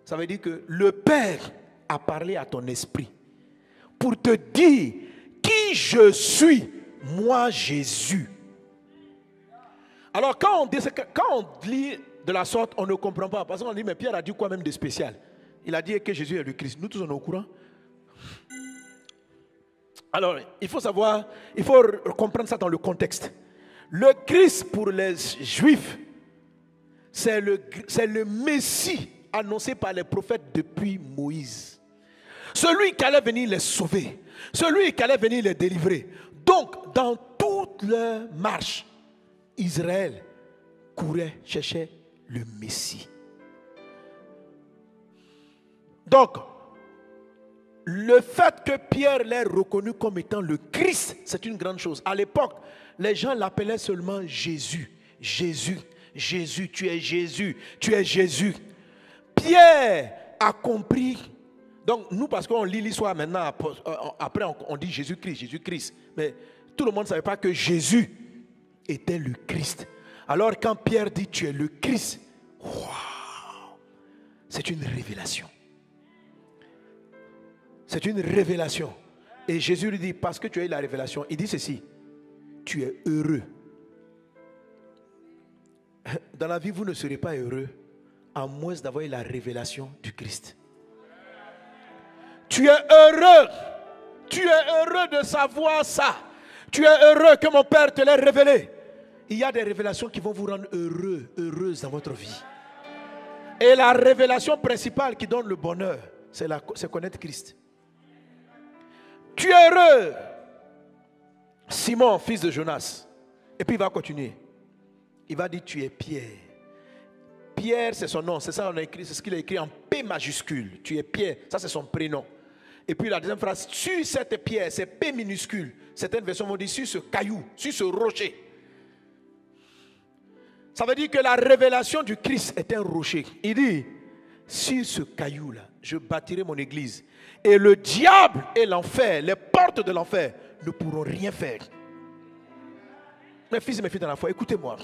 Ça veut dire que le Père a parlé à ton esprit pour te dire qui je suis, moi Jésus. Alors quand on lit de la sorte, on ne comprend pas. Parce qu'on dit, mais Pierre a dit quoi même de spécial? Il a dit que Jésus est le Christ. Nous tous on est au courant. Alors, il faut savoir, il faut comprendre ça dans le contexte. Le Christ pour les Juifs, c'est le Messie annoncé par les prophètes depuis Moïse. Celui qui allait venir les sauver. Celui qui allait venir les délivrer. Donc, dans toute leur marche, Israël courait, cherchait le Messie. Donc, le fait que Pierre l'ait reconnu comme étant le Christ, c'est une grande chose. À l'époque, les gens l'appelaient seulement Jésus. Jésus, Jésus, tu es Jésus, tu es Jésus. Pierre a compris. Donc nous, parce qu'on lit l'histoire maintenant, après on dit Jésus-Christ, Jésus-Christ. Mais tout le monde ne savait pas que Jésus était le Christ. Alors quand Pierre dit tu es le Christ, wow, c'est une révélation. C'est une révélation. Et Jésus lui dit, parce que tu as eu la révélation, il dit ceci, tu es heureux. Dans la vie, vous ne serez pas heureux à moins d'avoir eu la révélation du Christ. Tu es heureux. Tu es heureux de savoir ça. Tu es heureux que mon Père te l'ait révélé. Il y a des révélations qui vont vous rendre heureux, heureuse dans votre vie. Et la révélation principale qui donne le bonheur, c'est connaître Christ. Tu es heureux, Simon, fils de Jonas. Et puis il va continuer. Il va dire tu es Pierre. Pierre, c'est son nom. C'est ça qu'on a écrit, c'est ce qu'il a écrit en P majuscule. Tu es Pierre. Ça, c'est son prénom. Et puis la deuxième phrase, sur cette pierre, c'est P minuscule. Certaines versions vont dire sur ce caillou, sur ce rocher. Ça veut dire que la révélation du Christ est un rocher. Il dit, sur ce caillou-là, je bâtirai mon église. Et le diable et l'enfer, les portes de l'enfer, ne pourront rien faire. Mes fils et mes filles dans la foi, écoutez-moi.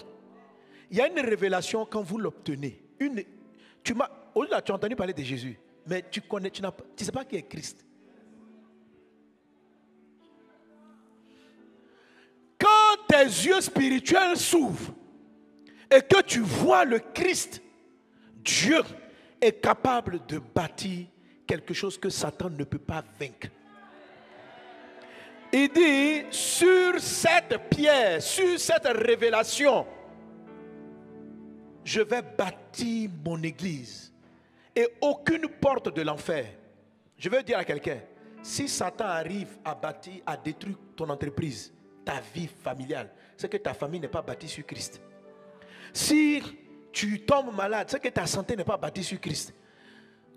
Il y a une révélation quand vous l'obtenez. Tu as entendu parler de Jésus, mais tu ne sais pas qui est Christ. Quand tes yeux spirituels s'ouvrent et que tu vois le Christ, Dieu est capable de bâtir quelque chose que Satan ne peut pas vaincre. Il dit, sur cette pierre, sur cette révélation, je vais bâtir mon église. Et aucune porte de l'enfer. Je veux dire à quelqu'un, si Satan arrive à détruire ton entreprise, ta vie familiale, c'est que ta famille n'est pas bâtie sur Christ. Si tu tombes malade, c'est que ta santé n'est pas bâtie sur Christ.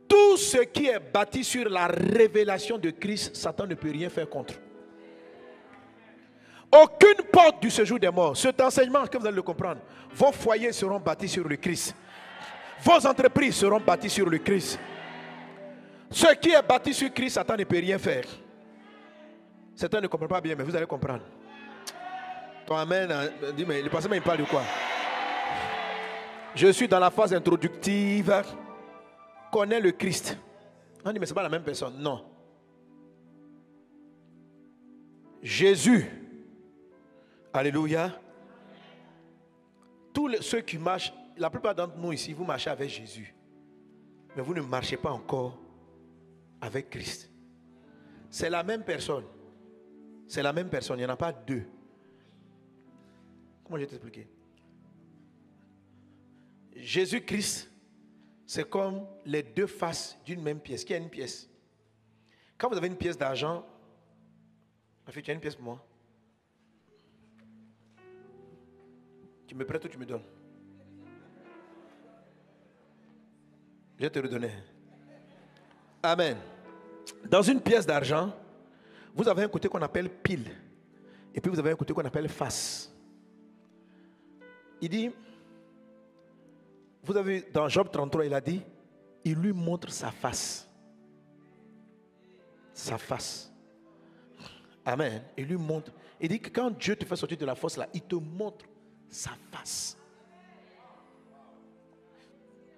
Tout ce qui est bâti sur la révélation de Christ, Satan ne peut rien faire contre. Aucune porte du séjour des morts. Cet enseignement, que vous allez le comprendre, vos foyers seront bâtis sur le Christ. Vos entreprises seront bâties sur le Christ. Ce qui est bâti sur Christ, Satan ne peut rien faire. Satan ne comprend pas bien, mais vous allez comprendre. Ton amen, dis, mais le pasteur, il parle de quoi? Je suis dans la phase introductive. Connais le Christ. On dit, mais ce n'est pas la même personne. Non. Jésus. Alléluia. Tous ceux qui marchent, la plupart d'entre nous ici, vous marchez avec Jésus. Mais vous ne marchez pas encore avec Christ. C'est la même personne. C'est la même personne. Il n'y en a pas deux. Comment je vais t'expliquer? Jésus-Christ, c'est comme les deux faces d'une même pièce. Qui a une pièce? Quand vous avez une pièce d'argent, tu as une pièce pour moi? Tu me prêtes ou tu me donnes? Je vais te redonner. Amen. Dans une pièce d'argent, vous avez un côté qu'on appelle pile. Et puis vous avez un côté qu'on appelle face. il dit, vous avez vu, dans Job 33, il a dit, il lui montre sa face. Sa face. Amen. Il lui montre. Il dit que quand Dieu te fait sortir de la fosse là, il te montre sa face.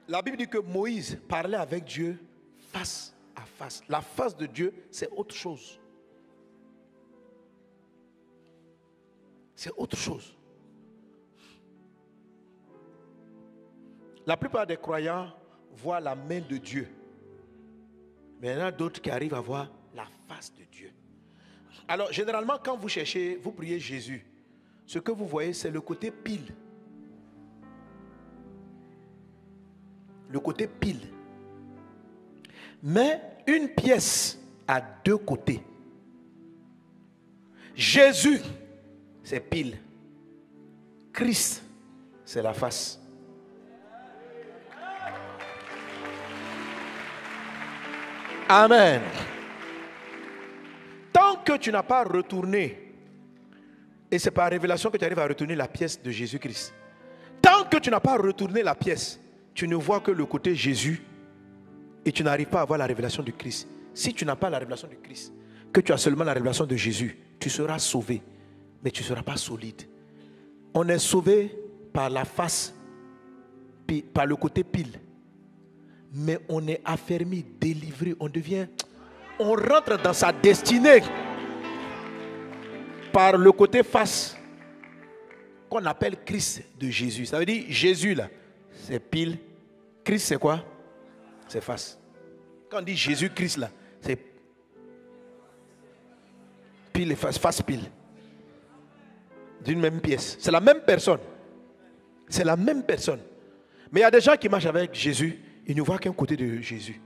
La Bible dit que Moïse parlait avec Dieu face à face. La face de Dieu, c'est autre chose. C'est autre chose. La plupart des croyants voient la main de Dieu. Mais il y en a d'autres qui arrivent à voir la face de Dieu. Alors, généralement, quand vous cherchez, vous priez Jésus, ce que vous voyez, c'est le côté pile. Le côté pile. Mais une pièce a deux côtés. Jésus, c'est pile. Christ, c'est la face. Amen. Tant que tu n'as pas retourné, et c'est par révélation que tu arrives à retourner la pièce de Jésus-Christ. Tant que tu n'as pas retourné la pièce, tu ne vois que le côté Jésus et tu n'arrives pas à voir la révélation du Christ. Si tu n'as pas la révélation du Christ, que tu as seulement la révélation de Jésus, tu seras sauvé, mais tu ne seras pas solide. On est sauvé par la face, par le côté pile. Mais on est affermi, délivré, on rentre dans sa destinée par le côté face qu'on appelle Christ de Jésus. Ça veut dire Jésus là, c'est pile. Christ c'est quoi? C'est face. Quand on dit Jésus-Christ là, c'est pile et face, face pile. D'une même pièce. C'est la même personne. C'est la même personne. Mais il y a des gens qui marchent avec Jésus, ils ne voient qu'un côté de Jésus.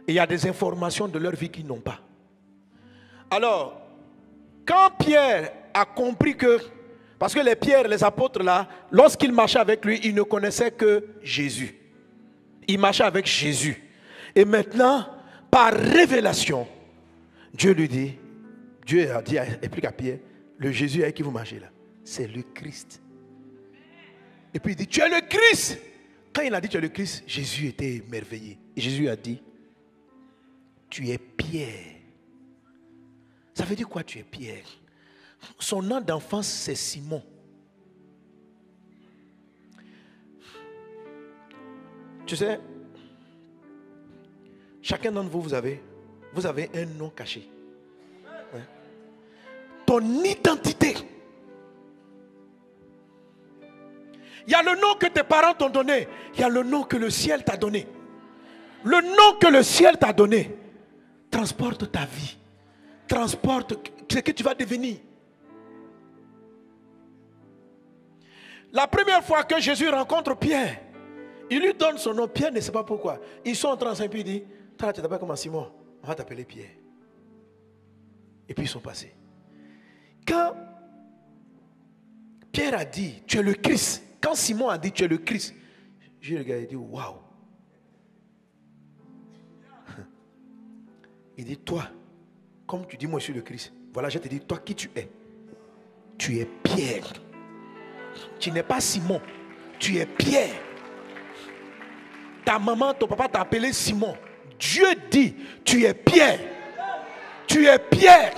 Et il y a des informations de leur vie qu'ils n'ont pas. Alors, quand Pierre a compris que, parce que les Pierre, les apôtres là, lorsqu'ils marchaient avec lui, ils ne connaissaient que Jésus. Ils marchaient avec Jésus. Et maintenant, par révélation, Dieu lui dit, Dieu a dit, explique à Pierre, le Jésus avec qui vous marchez là, c'est le Christ. Et puis il dit, tu es le Christ. Quand il a dit tu es le Christ, Jésus était émerveillé. Et Jésus a dit, tu es Pierre. Ça veut dire quoi tu es Pierre? Son nom d'enfance c'est Simon. Tu sais, chacun d'entre vous, vous avez un nom caché. Ouais. Ton identité. Il y a le nom que tes parents t'ont donné. Il y a le nom que le ciel t'a donné. Le nom que le ciel t'a donné transporte ta vie. Transporte ce que tu vas devenir. La première fois que Jésus rencontre Pierre, il lui donne son nom. Pierre ne sait pas pourquoi. Ils sont en train de dire, toi tu t'appelles comme Simon, on va t'appeler Pierre. Et puis ils sont passés. Quand Pierre a dit, tu es le Christ. Quand Simon a dit, tu es le Christ, j'ai regardé et dit, waouh. Il dit, toi, comme tu dis, moi je suis le Christ. Voilà, je te dis, toi qui tu es? Tu es Pierre. Tu n'es pas Simon, tu es Pierre. Ta maman, ton papa t'a appelé Simon. Dieu dit, tu es Pierre. Tu es Pierre.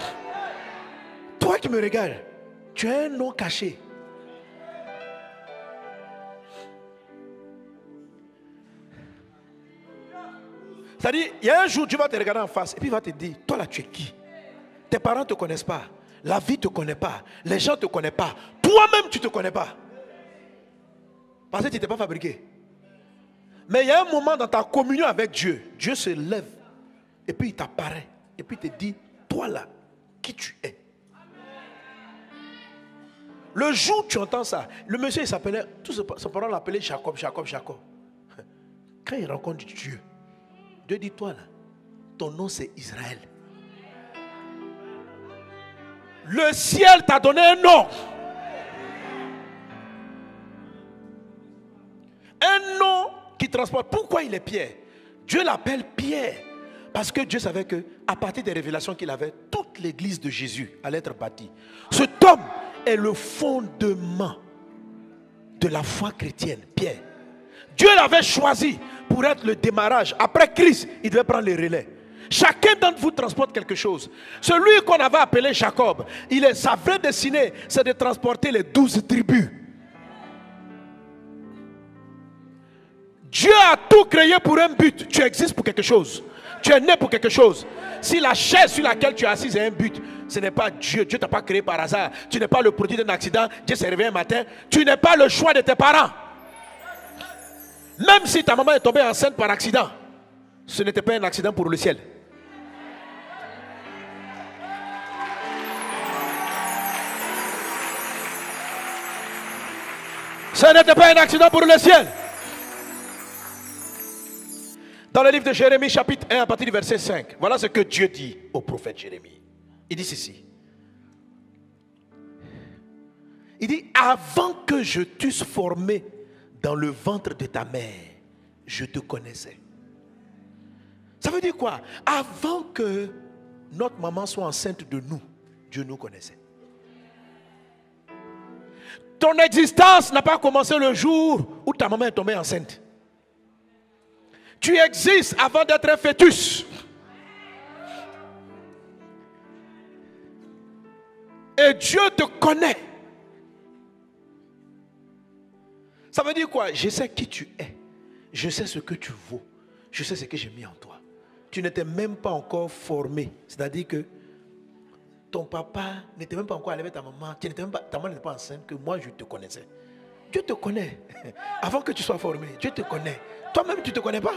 Toi qui me regardes, tu as un nom caché. C'est-à-dire, il y a un jour, tu vas te regarder en face et puis il va te dire, toi là, tu es qui? Tes parents ne te connaissent pas. La vie ne te connaît pas. Les gens ne te connaissent pas. Toi-même, tu ne te connais pas. Parce que tu n'étais pas fabriqué. Mais il y a un moment dans ta communion avec Dieu, Dieu se lève et puis il t'apparaît. Et puis il te dit, toi là, qui tu es? Le jour où tu entends ça, le monsieur il s'appelait, tout son parent l'appelait Jacob. Quand il rencontre Dieu, Dieu dit, toi là, ton nom c'est Israël. Le ciel t'a donné un nom. Un nom qui transporte. Pourquoi il est Pierre? Dieu l'appelle Pierre parce que Dieu savait que à partir des révélations qu'il avait, toute l'église de Jésus allait être bâtie. Cet homme est le fondement. de la foi chrétienne, Pierre. Dieu l'avait choisi pour être le démarrage. Après Christ, il devait prendre les relais. Chacun d'entre vous transporte quelque chose. Celui qu'on avait appelé Jacob, sa vraie destinée, c'est de transporter les 12 tribus. Dieu a tout créé pour un but. Tu existes pour quelque chose. Tu es né pour quelque chose. Si la chaise sur laquelle tu es assis est un but, ce n'est pas Dieu. Dieu ne t'a pas créé par hasard. Tu n'es pas le produit d'un accident. Dieu s'est réveillé un matin. Tu n'es pas le choix de tes parents. Même si ta maman est tombée enceinte par accident, ce n'était pas un accident pour le ciel. Ce n'était pas un accident pour le ciel. Dans le livre de Jérémie, chapitre 1, à partir du verset 5, voilà ce que Dieu dit au prophète Jérémie. Il dit ceci. Il dit, avant que je t'eusse formé dans le ventre de ta mère, je te connaissais. Ça veut dire quoi? Avant que notre maman soit enceinte de nous, Dieu nous connaissait. Ton existence n'a pas commencé le jour où ta maman est tombée enceinte. Tu existes avant d'être un fœtus. Et Dieu te connaît. Ça veut dire quoi? Je sais qui tu es. Je sais ce que tu vaux. Je sais ce que j'ai mis en toi. Tu n'étais même pas encore formé. C'est-à-dire que ton papa n'était même pas encore allé avec ta maman. Ta maman n'était pas enceinte, que moi je te connaissais. Dieu te connaît. Avant que tu sois formé, Dieu te connaît. Toi-même, tu ne te connais pas.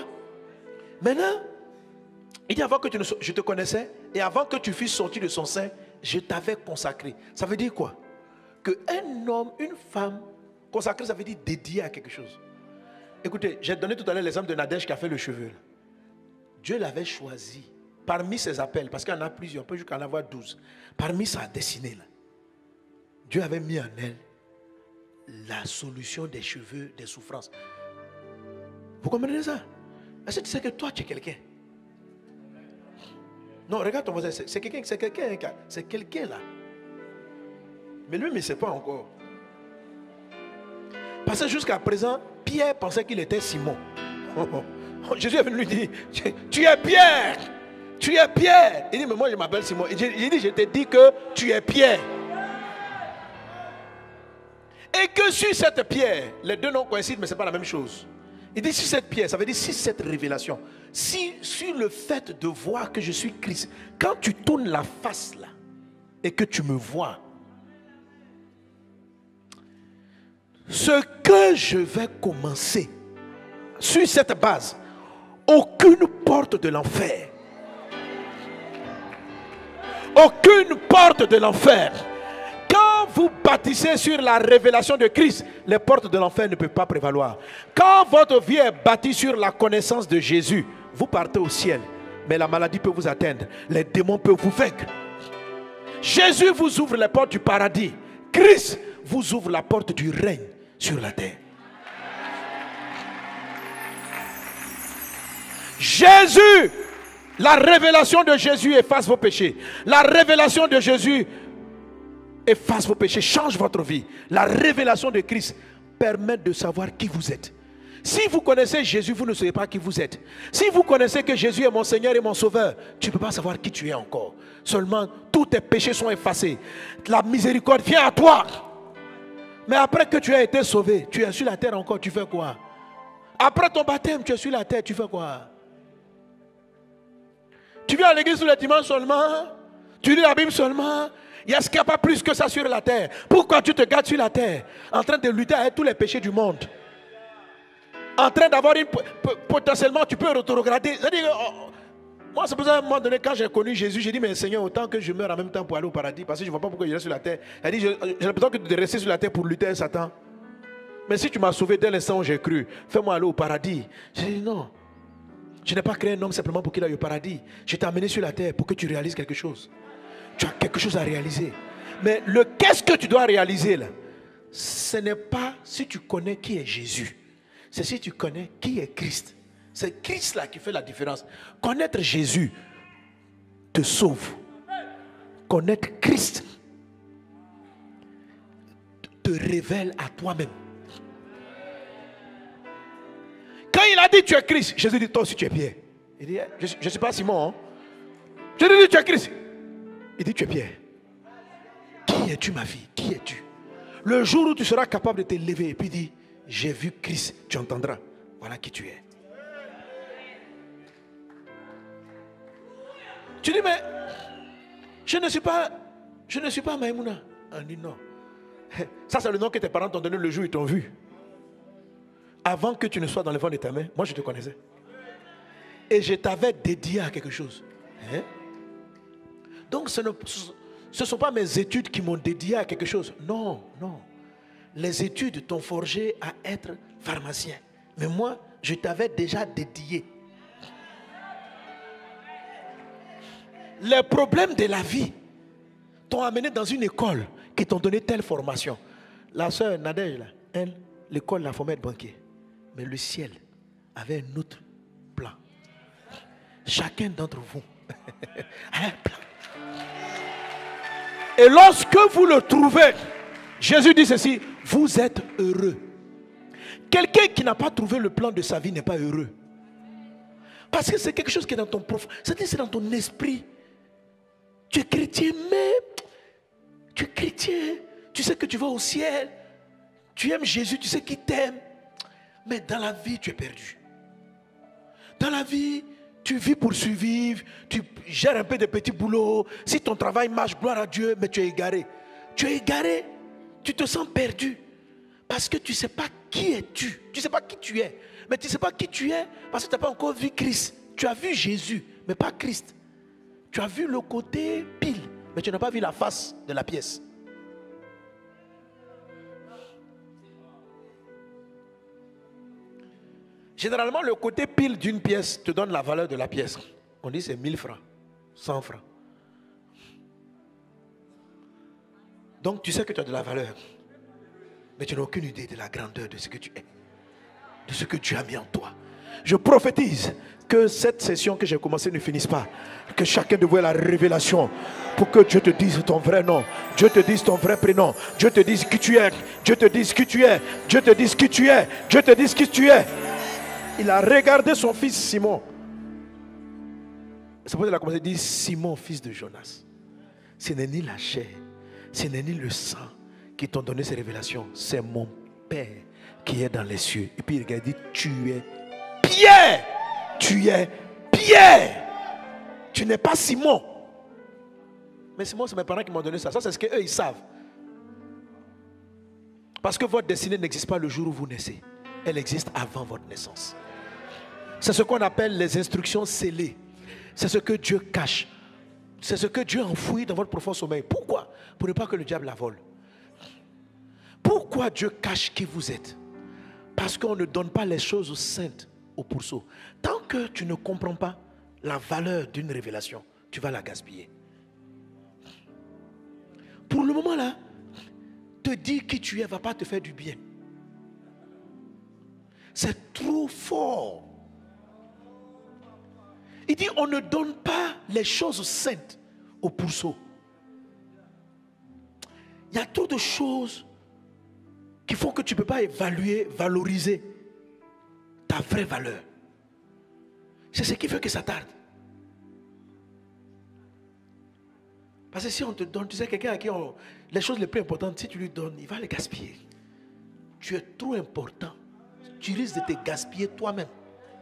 Maintenant, il dit avant que je te connaissais et avant que tu fusses sorti de son sein, je t'avais consacré. Ça veut dire quoi? Qu'un homme, une femme, consacré, ça veut dire dédié à quelque chose. Écoutez, j'ai donné tout à l'heure l'exemple de Nadège qui a fait le cheveu. Dieu l'avait choisi parmi ses appels, parce qu'il y en a plusieurs, on peut jusqu'à en avoir 12. Parmi sa destinée, là, Dieu avait mis en elle la solution des cheveux, des souffrances. Vous comprenez ça? Est-ce que tu sais que toi, tu es quelqu'un? Non, regarde ton voisin, c'est quelqu'un là. Mais lui, il ne sait pas encore. Parce que jusqu'à présent, Pierre pensait qu'il était Simon. Jésus est venu lui dire, tu es Pierre. Tu es Pierre. Il dit, mais moi je m'appelle Simon. Il dit, je te dis que tu es Pierre. Et que sur cette pierre, les deux noms coïncident, mais ce n'est pas la même chose. Il dit, sur cette pierre, ça veut dire sur cette révélation. Sur le fait de voir que je suis Christ. Quand tu tournes la face là, et que tu me vois, ce que je vais commencer, sur cette base, aucune porte de l'enfer, aucune porte de l'enfer. Quand vous bâtissez sur la révélation de Christ, les portes de l'enfer ne peuvent pas prévaloir. Quand votre vie est bâtie sur la connaissance de Jésus, vous partez au ciel, mais la maladie peut vous atteindre, les démons peuvent vous vaincre. Jésus vous ouvre les portes du paradis. Christ vous ouvre la porte du règne sur la terre. Jésus, la révélation de Jésus efface vos péchés. La révélation de Jésus efface vos péchés, change votre vie. La révélation de Christ permet de savoir qui vous êtes. Si vous connaissez Jésus, vous ne savez pas qui vous êtes. Si vous connaissez que Jésus est mon Seigneur et mon Sauveur, tu ne peux pas savoir qui tu es encore. Seulement, tous tes péchés sont effacés. La miséricorde vient à toi. Mais après que tu as été sauvé, tu es sur la terre encore, tu fais quoi? Après ton baptême, tu es sur la terre, tu fais quoi? Tu viens à l'église tous les dimanches seulement? Tu lis la Bible seulement? Est-ce qu'il n'y a pas plus que ça sur la terre? Pourquoi tu te gardes sur la terre en train de lutter avec tous les péchés du monde? En train d'avoir potentiellement, tu peux rétrograder. C'est-à-dire, moi, c'est pour ça, à un moment donné, quand j'ai connu Jésus, j'ai dit, mais Seigneur, autant que je meurs en même temps pour aller au paradis, parce que je ne vois pas pourquoi je reste sur la terre. Elle dit, j'ai l'impression que de rester sur la terre pour lutter avec Satan. Mais si tu m'as sauvé dès l'instant où j'ai cru, fais-moi aller au paradis. J'ai dit, non. Je n'ai pas créé un homme simplement pour qu'il aille au paradis. Je t'ai amené sur la terre pour que tu réalises quelque chose. Tu as quelque chose à réaliser. Mais qu'est-ce que tu dois réaliser là? Ce n'est pas si tu connais qui est Jésus. C'est si tu connais qui est Christ. C'est Christ là qui fait la différence. Connaître Jésus te sauve. Connaître Christ te révèle à toi-même. dit tu es Christ. Jésus dit toi aussi tu es Pierre. Il dit je ne suis pas Simon. Hein. Jésus dit tu es Christ. Il dit tu es Pierre. Qui es-tu ma vie? Qui es-tu? Le jour où tu seras capable de te lever et puis dire j'ai vu Christ, tu entendras. Voilà qui tu es. Tu dis mais je ne suis pas Maïmouna. On dit non. Ça c'est le nom que tes parents t'ont donné le jour où ils t'ont vu. Avant que tu ne sois dans le ventre de ta mère, moi je te connaissais. Et je t'avais dédié à quelque chose. Hein? Donc ce ne sont pas mes études qui m'ont dédié à quelque chose. Non, non. Les études t'ont forgé à être pharmacien. Mais moi, je t'avais déjà dédié. Les problèmes de la vie t'ont amené dans une école qui t'ont donné telle formation. La sœur Nadège, là, elle, l'école l'a formée être banquier. Mais le ciel avait un autre plan. Chacun d'entre vous a un plan. Et lorsque vous le trouvez, Jésus dit ceci, vous êtes heureux. Quelqu'un qui n'a pas trouvé le plan de sa vie n'est pas heureux. Parce que c'est quelque chose qui est dans ton profond, c'est dans ton esprit. Tu es chrétien, mais tu es chrétien, tu sais que tu vas au ciel, tu aimes Jésus, tu sais qu'il t'aime, mais dans la vie tu es perdu. Dans la vie, tu vis pour survivre, tu gères un peu de petits boulots. Si ton travail marche, gloire à Dieu, mais tu es égaré. Tu es égaré, tu te sens perdu. Parce que tu ne sais pas qui es-tu. Tu ne sais pas qui tu es. Mais tu ne sais pas qui tu es parce que tu n'as pas encore vu Christ. Tu as vu Jésus, mais pas Christ. Tu as vu le côté pile, mais tu n'as pas vu la face de la pièce. Généralement, le côté pile d'une pièce te donne la valeur de la pièce. On dit c'est 1000 francs, 100 francs. Donc tu sais que tu as de la valeur. Mais tu n'as aucune idée de la grandeur de ce que tu es. De ce que Dieu a mis en toi. Je prophétise que cette session que j'ai commencée ne finisse pas. Que chacun de vous ait la révélation. Pour que Dieu te dise ton vrai nom. Dieu te dise ton vrai prénom. Dieu te dise qui tu es. Dieu te dise qui tu es. Dieu te dise qui tu es. Dieu te dise qui tu es. Il a regardé son fils Simon. C'est pour ça qu'il a commencé à dire Simon, fils de Jonas. Ce n'est ni la chair, ce n'est ni le sang qui t'ont donné ces révélations. C'est mon Père qui est dans les cieux. Et puis il regarde et dit tu es Pierre. Tu es Pierre. Tu n'es pas Simon. Mais Simon, c'est mes parents qui m'ont donné ça. Ça, c'est ce qu'eux, ils savent. Parce que votre destinée n'existe pas le jour où vous naissez. Elle existe avant votre naissance. C'est ce qu'on appelle les instructions scellées. C'est ce que Dieu cache. C'est ce que Dieu enfouit dans votre profond sommeil. Pourquoi? Pour ne pas que le diable la vole. Pourquoi Dieu cache qui vous êtes? Parce qu'on ne donne pas les choses saintes au pourceau. Tant que tu ne comprends pas la valeur d'une révélation, tu vas la gaspiller. Pour le moment là, te dire qui tu es ne va pas te faire du bien. C'est trop fort. Il dit on ne donne pas les choses saintes au pourceau. Il y a trop de choses qui font que tu ne peux pas évaluer, valoriser ta vraie valeur. C'est ce qui fait que ça tarde. Parce que si on te donne, tu sais, quelqu'un à qui les choses les plus importantes, si tu lui donnes, il va les gaspiller. Tu es trop important. Tu risques de te gaspiller toi-même.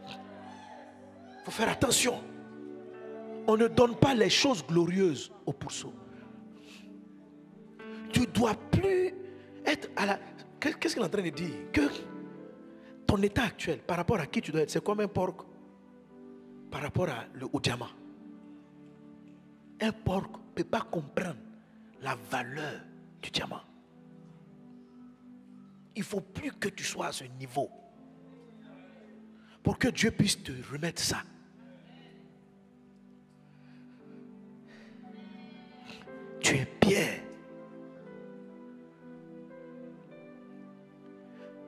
Il faut faire attention. On ne donne pas les choses glorieuses au pourceau. Tu ne dois plus être à la... Qu'est-ce qu'il est en train de dire? Que ton état actuel, par rapport à qui tu dois être, c'est comme un porc par rapport au diamant. Un porc ne peut pas comprendre la valeur du diamant. Il ne faut plus que tu sois à ce niveau pour que Dieu puisse te remettre ça. Tu es Pierre.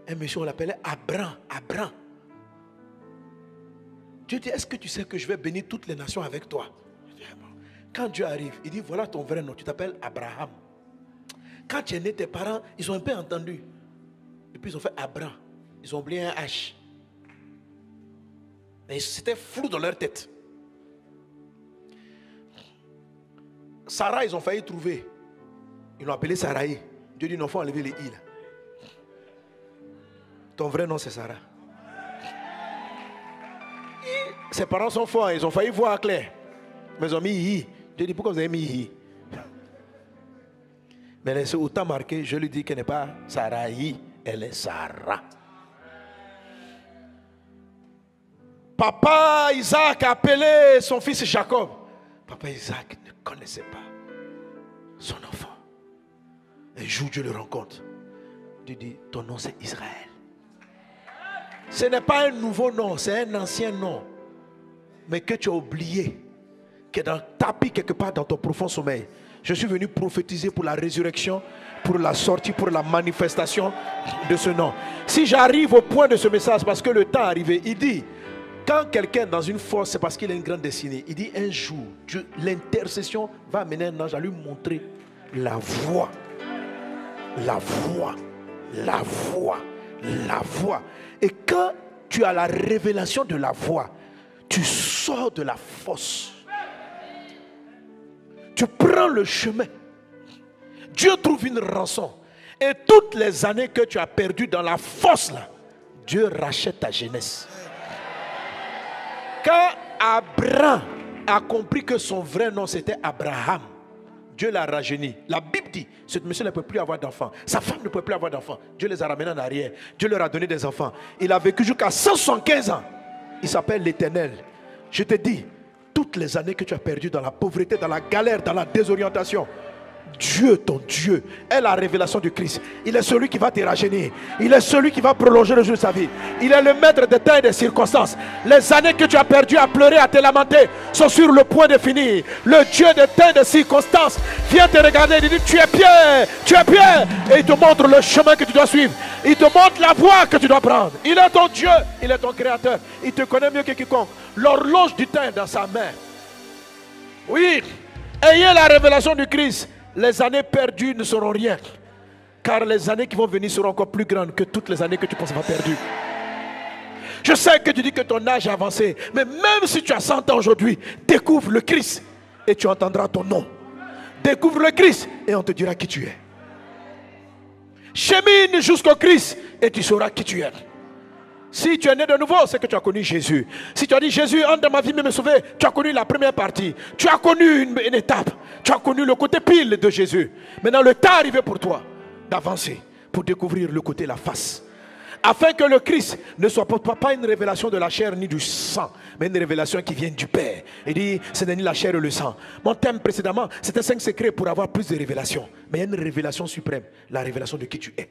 Un monsieur, on l'appelait Abraham. Abraham. Dieu dit, est-ce que tu sais que je vais bénir toutes les nations avec toi? Quand Dieu arrive, il dit, voilà ton vrai nom, tu t'appelles Abraham. Quand tu es né, tes parents, ils ont un peu entendu. Et puis ils ont fait Abraham. Ils ont oublié un H. Mais c'était flou dans leur tête. Sarah, ils ont failli trouver. Ils l'ont appelé Saraï. Dieu dit non, il faut enlever les i là. Ton vrai nom c'est Sarah. Ses parents sont forts, ils ont failli voir clair. Mais ils ont mis i. Dieu dit pourquoi vous avez mis i? Mais elle est autant marquée, je lui dis qu'elle n'est pas Saraï, elle est Sarah. Papa Isaac a appelé son fils Jacob. Papa Isaac ne connaissait pas son enfant. Un jour, Dieu le rencontre. Dieu dit, ton nom c'est Israël. Ce n'est pas un nouveau nom, c'est un ancien nom. Mais que tu as oublié, qui est dans tapis quelque part dans ton profond sommeil. Je suis venu prophétiser pour la résurrection, pour la sortie, pour la manifestation de ce nom. Si j'arrive au point de ce message, parce que le temps est arrivé, il dit, quand quelqu'un est dans une force, c'est parce qu'il a une grande destinée. Il dit un jour, l'intercession va amener un ange à lui montrer la voie. La voie. La voie. La voie. Et quand tu as la révélation de la voie, tu sors de la fosse. Tu prends le chemin. Dieu trouve une rançon. Et toutes les années que tu as perdues dans la fosse là, Dieu rachète ta jeunesse. Quand Abraham a compris que son vrai nom c'était Abraham, Dieu l'a rajeuni. La Bible dit, ce monsieur ne peut plus avoir d'enfants. Sa femme ne peut plus avoir d'enfants. Dieu les a ramenés en arrière. Dieu leur a donné des enfants. Il a vécu jusqu'à 175 ans. Il s'appelle l'Éternel. Je te dis, toutes les années que tu as perdues dans la pauvreté, dans la galère, dans la désorientation, Dieu, ton Dieu, est la révélation du Christ. Il est celui qui va te rajeunir. Il est celui qui va prolonger le jour de sa vie. Il est le maître des temps et des circonstances. Les années que tu as perdues à pleurer, à te lamenter, sont sur le point de finir. Le Dieu des temps et des circonstances vient te regarder et te dit, tu es bien, tu es bien. Et il te montre le chemin que tu dois suivre. Il te montre la voie que tu dois prendre. Il est ton Dieu, il est ton créateur. Il te connaît mieux que quiconque. L'horloge du temps est dans sa main. Oui, ayez la révélation du Christ. Les années perdues ne seront rien. Car les années qui vont venir seront encore plus grandes que toutes les années que tu penses avoir perdues. Je sais que tu dis que ton âge est avancé. Mais même si tu as 100 ans aujourd'hui, découvre le Christ et tu entendras ton nom. Découvre le Christ et on te dira qui tu es. Chemine jusqu'au Christ et tu sauras qui tu es. Si tu es né de nouveau, c'est que tu as connu Jésus. Si tu as dit Jésus, entre dans ma vie, me sauver, tu as connu la première partie. Tu as connu une étape. Tu as connu le côté pile de Jésus. Maintenant, le temps est arrivé pour toi d'avancer, pour découvrir le côté, la face. Afin que le Christ ne soit pas une révélation de la chair ni du sang, mais une révélation qui vient du Père. Il dit, ce n'est ni la chair et le sang. Mon thème précédemment, c'était 5 secrets pour avoir plus de révélations. Mais il y a une révélation suprême, la révélation de qui tu es.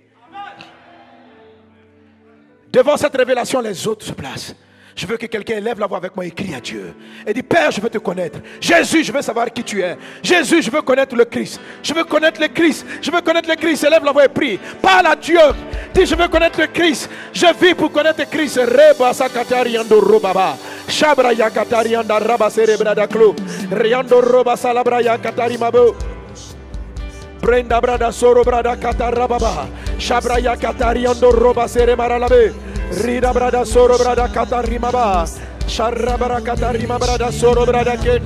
Devant cette révélation, les autres se placent. Je veux que quelqu'un élève la voix avec moi et crie à Dieu. Et dit, Père, je veux te connaître. Jésus, je veux savoir qui tu es. Jésus, je veux connaître le Christ. Je veux connaître le Christ. Je veux connaître le Christ. Élève la voix et prie. Parle à Dieu. Dis, je veux connaître le Christ. Je vis pour connaître le Christ. Reba sakatari ando robaba. Shabra yakatari anda raba cerebra da clo. Riando roba salabra yakatari mabo. Brenda brada soro brada katarababa. Shabraya katariando roba sere maralabe. Rida brada soro brada katarimaba. Sharabara katarima brada soro brada ke.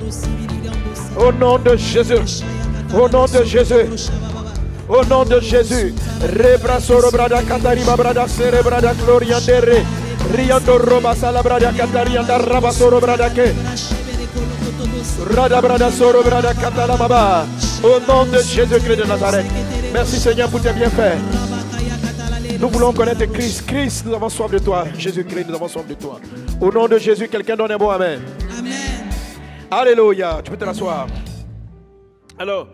Au nom de Jésus. Au nom de Jésus. Au nom de Jésus. Rebra soro brada katarima brada sere brada gloriandere. Riando roba salabrada katarianda raba soro brada ke. Rada brada soro brada katalamaba. Au nom de Jésus-Christ de Nazareth. Merci Seigneur pour tes bienfaits. Nous voulons connaître Christ. Christ, nous avons soif de toi. Jésus-Christ, nous avons soif de toi. Au nom de Jésus, quelqu'un donne un bon amen. Amen. Alléluia. Tu peux te rasseoir. Alors,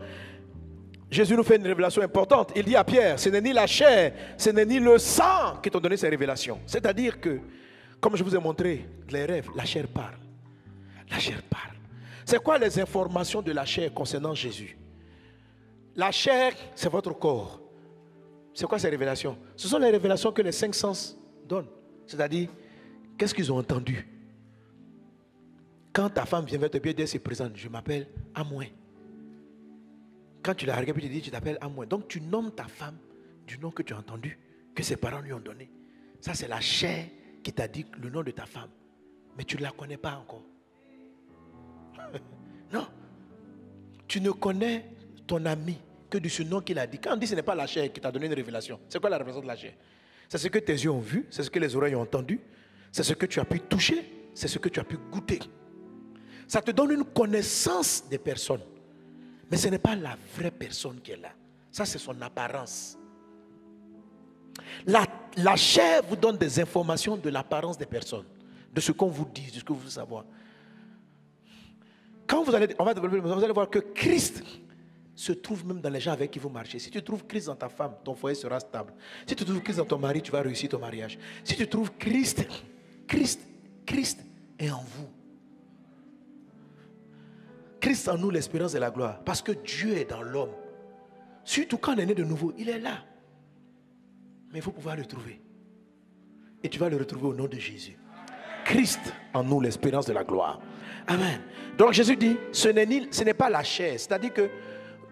Jésus nous fait une révélation importante. Il dit à Pierre, ce n'est ni la chair, ce n'est ni le sang qui t'ont donné ces révélations. C'est-à-dire que, comme je vous ai montré les rêves, la chair parle. La chair parle. C'est quoi les informations de la chair concernant Jésus? La chair, c'est votre corps. C'est quoi ces révélations? Ce sont les révélations que les 5 sens donnent. C'est-à-dire, qu'est-ce qu'ils ont entendu? Quand ta femme vient vers tes pieds, elle se présente. Je m'appelle Amouin. Quand tu la regardes, tu te dis, tu t'appelles Amouin. Donc tu nommes ta femme du nom que tu as entendu, que ses parents lui ont donné. Ça, c'est la chair qui t'a dit le nom de ta femme. mais tu ne la connais pas encore. Non. Tu ne connais ton ami que de ce nom qu'il a dit. Quand on dit que ce n'est pas la chair qui t'a donné une révélation, c'est quoi la révélation de la chair? C'est ce que tes yeux ont vu, c'est ce que les oreilles ont entendu, c'est ce que tu as pu toucher, c'est ce que tu as pu goûter. Ça te donne une connaissance des personnes. Mais ce n'est pas la vraie personne qui est là. Ça, c'est son apparence. La chair vous donne des informations de l'apparence des personnes, de ce qu'on vous dit, de ce que vous voulez savoir. Quand vous allez voir que Christ se trouve même dans les gens avec qui vous marchez. Si tu trouves Christ dans ta femme, ton foyer sera stable. Si tu trouves Christ dans ton mari, tu vas réussir ton mariage. Si tu trouves Christ est en vous. Christ en nous, l'espérance et la gloire. Parce que Dieu est dans l'homme. Surtout quand on est né de nouveau, il est là. Mais il faut pouvoir le trouver. Et tu vas le retrouver au nom de Jésus. Christ en nous, l'espérance de la gloire. Amen. Donc Jésus dit, ce n'est pas la chair. C'est-à-dire que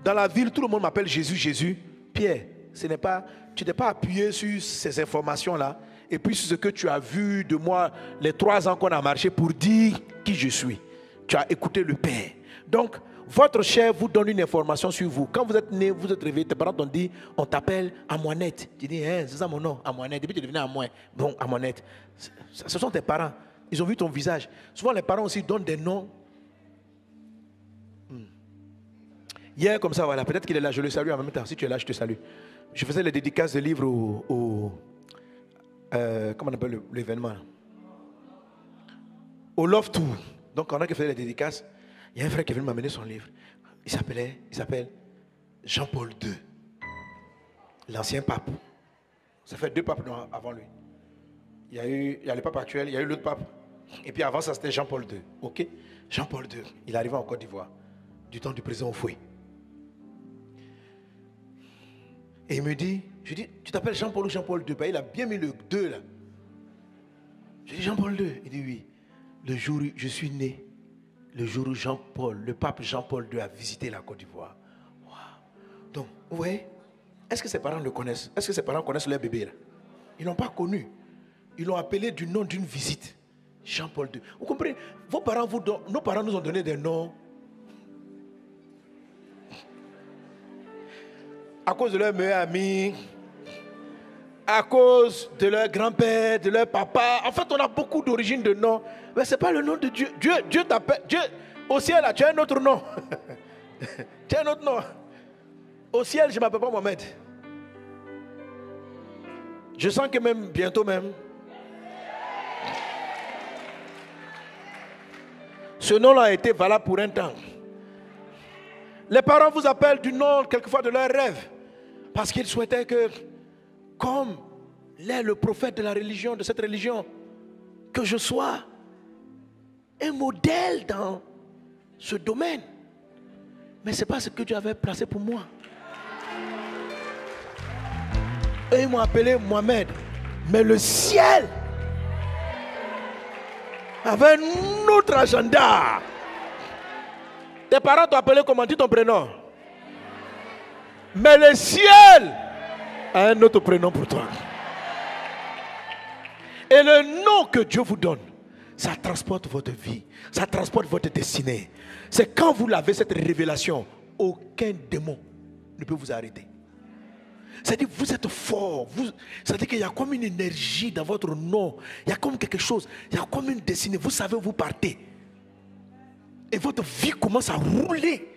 dans la ville, tout le monde m'appelle Jésus, Jésus. Pierre, tu n'es pas appuyé sur ces informations-là. Et puis sur ce que tu as vu de moi les 3 ans qu'on a marché pour dire qui je suis. Tu as écouté le Père. Donc, votre chair vous donne une information sur vous. Quand vous êtes né, vous êtes réveillé, tes parents t'ont dit, on t'appelle Amoinette. Tu dis, c'est ça mon nom, Amoinette. Depuis que tu es devenu Amoin. Bon, Amoinette. Ce sont tes parents. Ils ont vu ton visage. Souvent, les parents aussi donnent des noms. Hier, comme ça, voilà, peut-être qu'il est là, je le salue en même temps. Si tu es là, je te salue. Je faisais les dédicaces de livres comment on appelle l'événement? Au Love Tour. Donc, quand on a fait les dédicaces, il y a un frère qui est venu m'amener son livre. Il s'appelle Jean-Paul II, l'ancien pape. Ça fait 2 papes avant lui. Il y a le pape actuel, il y a eu l'autre pape. Et puis avant ça, c'était Jean-Paul II. Ok? Jean-Paul II, il est arrivé en Côte d'Ivoire, du temps du président Oufoué. Et il me dit, je dis, tu t'appelles Jean-Paul ou Jean-Paul II? Il a bien mis le 2 là. Je dis Jean-Paul II. Il dit oui. Le jour où je suis né, le jour où le pape Jean-Paul II a visité la Côte d'Ivoire. Wow. Donc, vous voyez, est-ce que ses parents le connaissent? Est-ce que ses parents connaissent leur bébé là? Ils ne l'ont pas connu. Ils l'ont appelé du nom d'une visite. Jean-Paul II. Vous comprenez? Nos parents nous ont donné des noms à cause de leur meilleur ami, à cause de leur grand-père, de leur papa. En fait, on a beaucoup d'origines de noms. Mais ce n'est pas le nom de Dieu. Dieu t'appelle. Dieu, au ciel, là, tu as un autre nom. Tu as un autre nom. Au ciel, je ne m'appelle pas Mohamed. Je sens que même, bientôt même, ce nom-là a été valable pour un temps. Les parents vous appellent du nom, quelquefois, de leurs rêves. Parce qu'ils souhaitaient que, comme l'est le prophète de la religion, de cette religion, que je sois un modèle dans ce domaine. Mais ce n'est pas ce que Dieu avait placé pour moi. Eux, ils m'ont appelé Mohamed. Mais le ciel avait un autre agenda. Tes parents t'ont appelé comment? Dis ton prénom. Mais le ciel a un autre prénom pour toi. Et le nom que Dieu vous donne, ça transporte votre vie, ça transporte votre destinée. C'est quand vous l'avez, cette révélation, aucun démon ne peut vous arrêter. C'est-à-dire vous êtes fort. C'est-à-dire qu'il y a comme une énergie dans votre nom. Il y a comme quelque chose, il y a comme une destinée. Vous savez où vous partez. Et votre vie commence à rouler.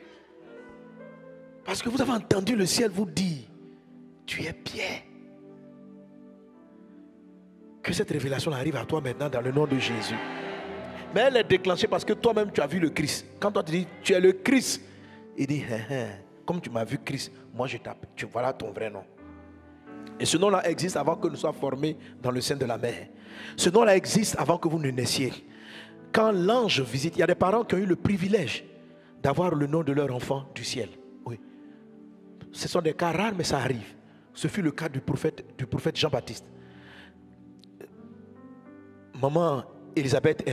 Parce que vous avez entendu le ciel vous dire, tu es Pierre. Que cette révélation arrive à toi maintenant dans le nom de Jésus. Mais elle est déclenchée parce que toi-même tu as vu le Christ. Quand toi tu dis, tu es le Christ, il dit, comme tu m'as vu Christ, moi je t'appelle, voilà ton vrai nom. Et ce nom-là existe avant que nous soyons formés dans le sein de la mère. Ce nom-là existe avant que vous ne naissiez. Quand l'ange visite, il y a des parents qui ont eu le privilège d'avoir le nom de leur enfant du ciel. Oui. Ce sont des cas rares, mais ça arrive. Ce fut le cas du prophète Jean-Baptiste. Maman Elisabeth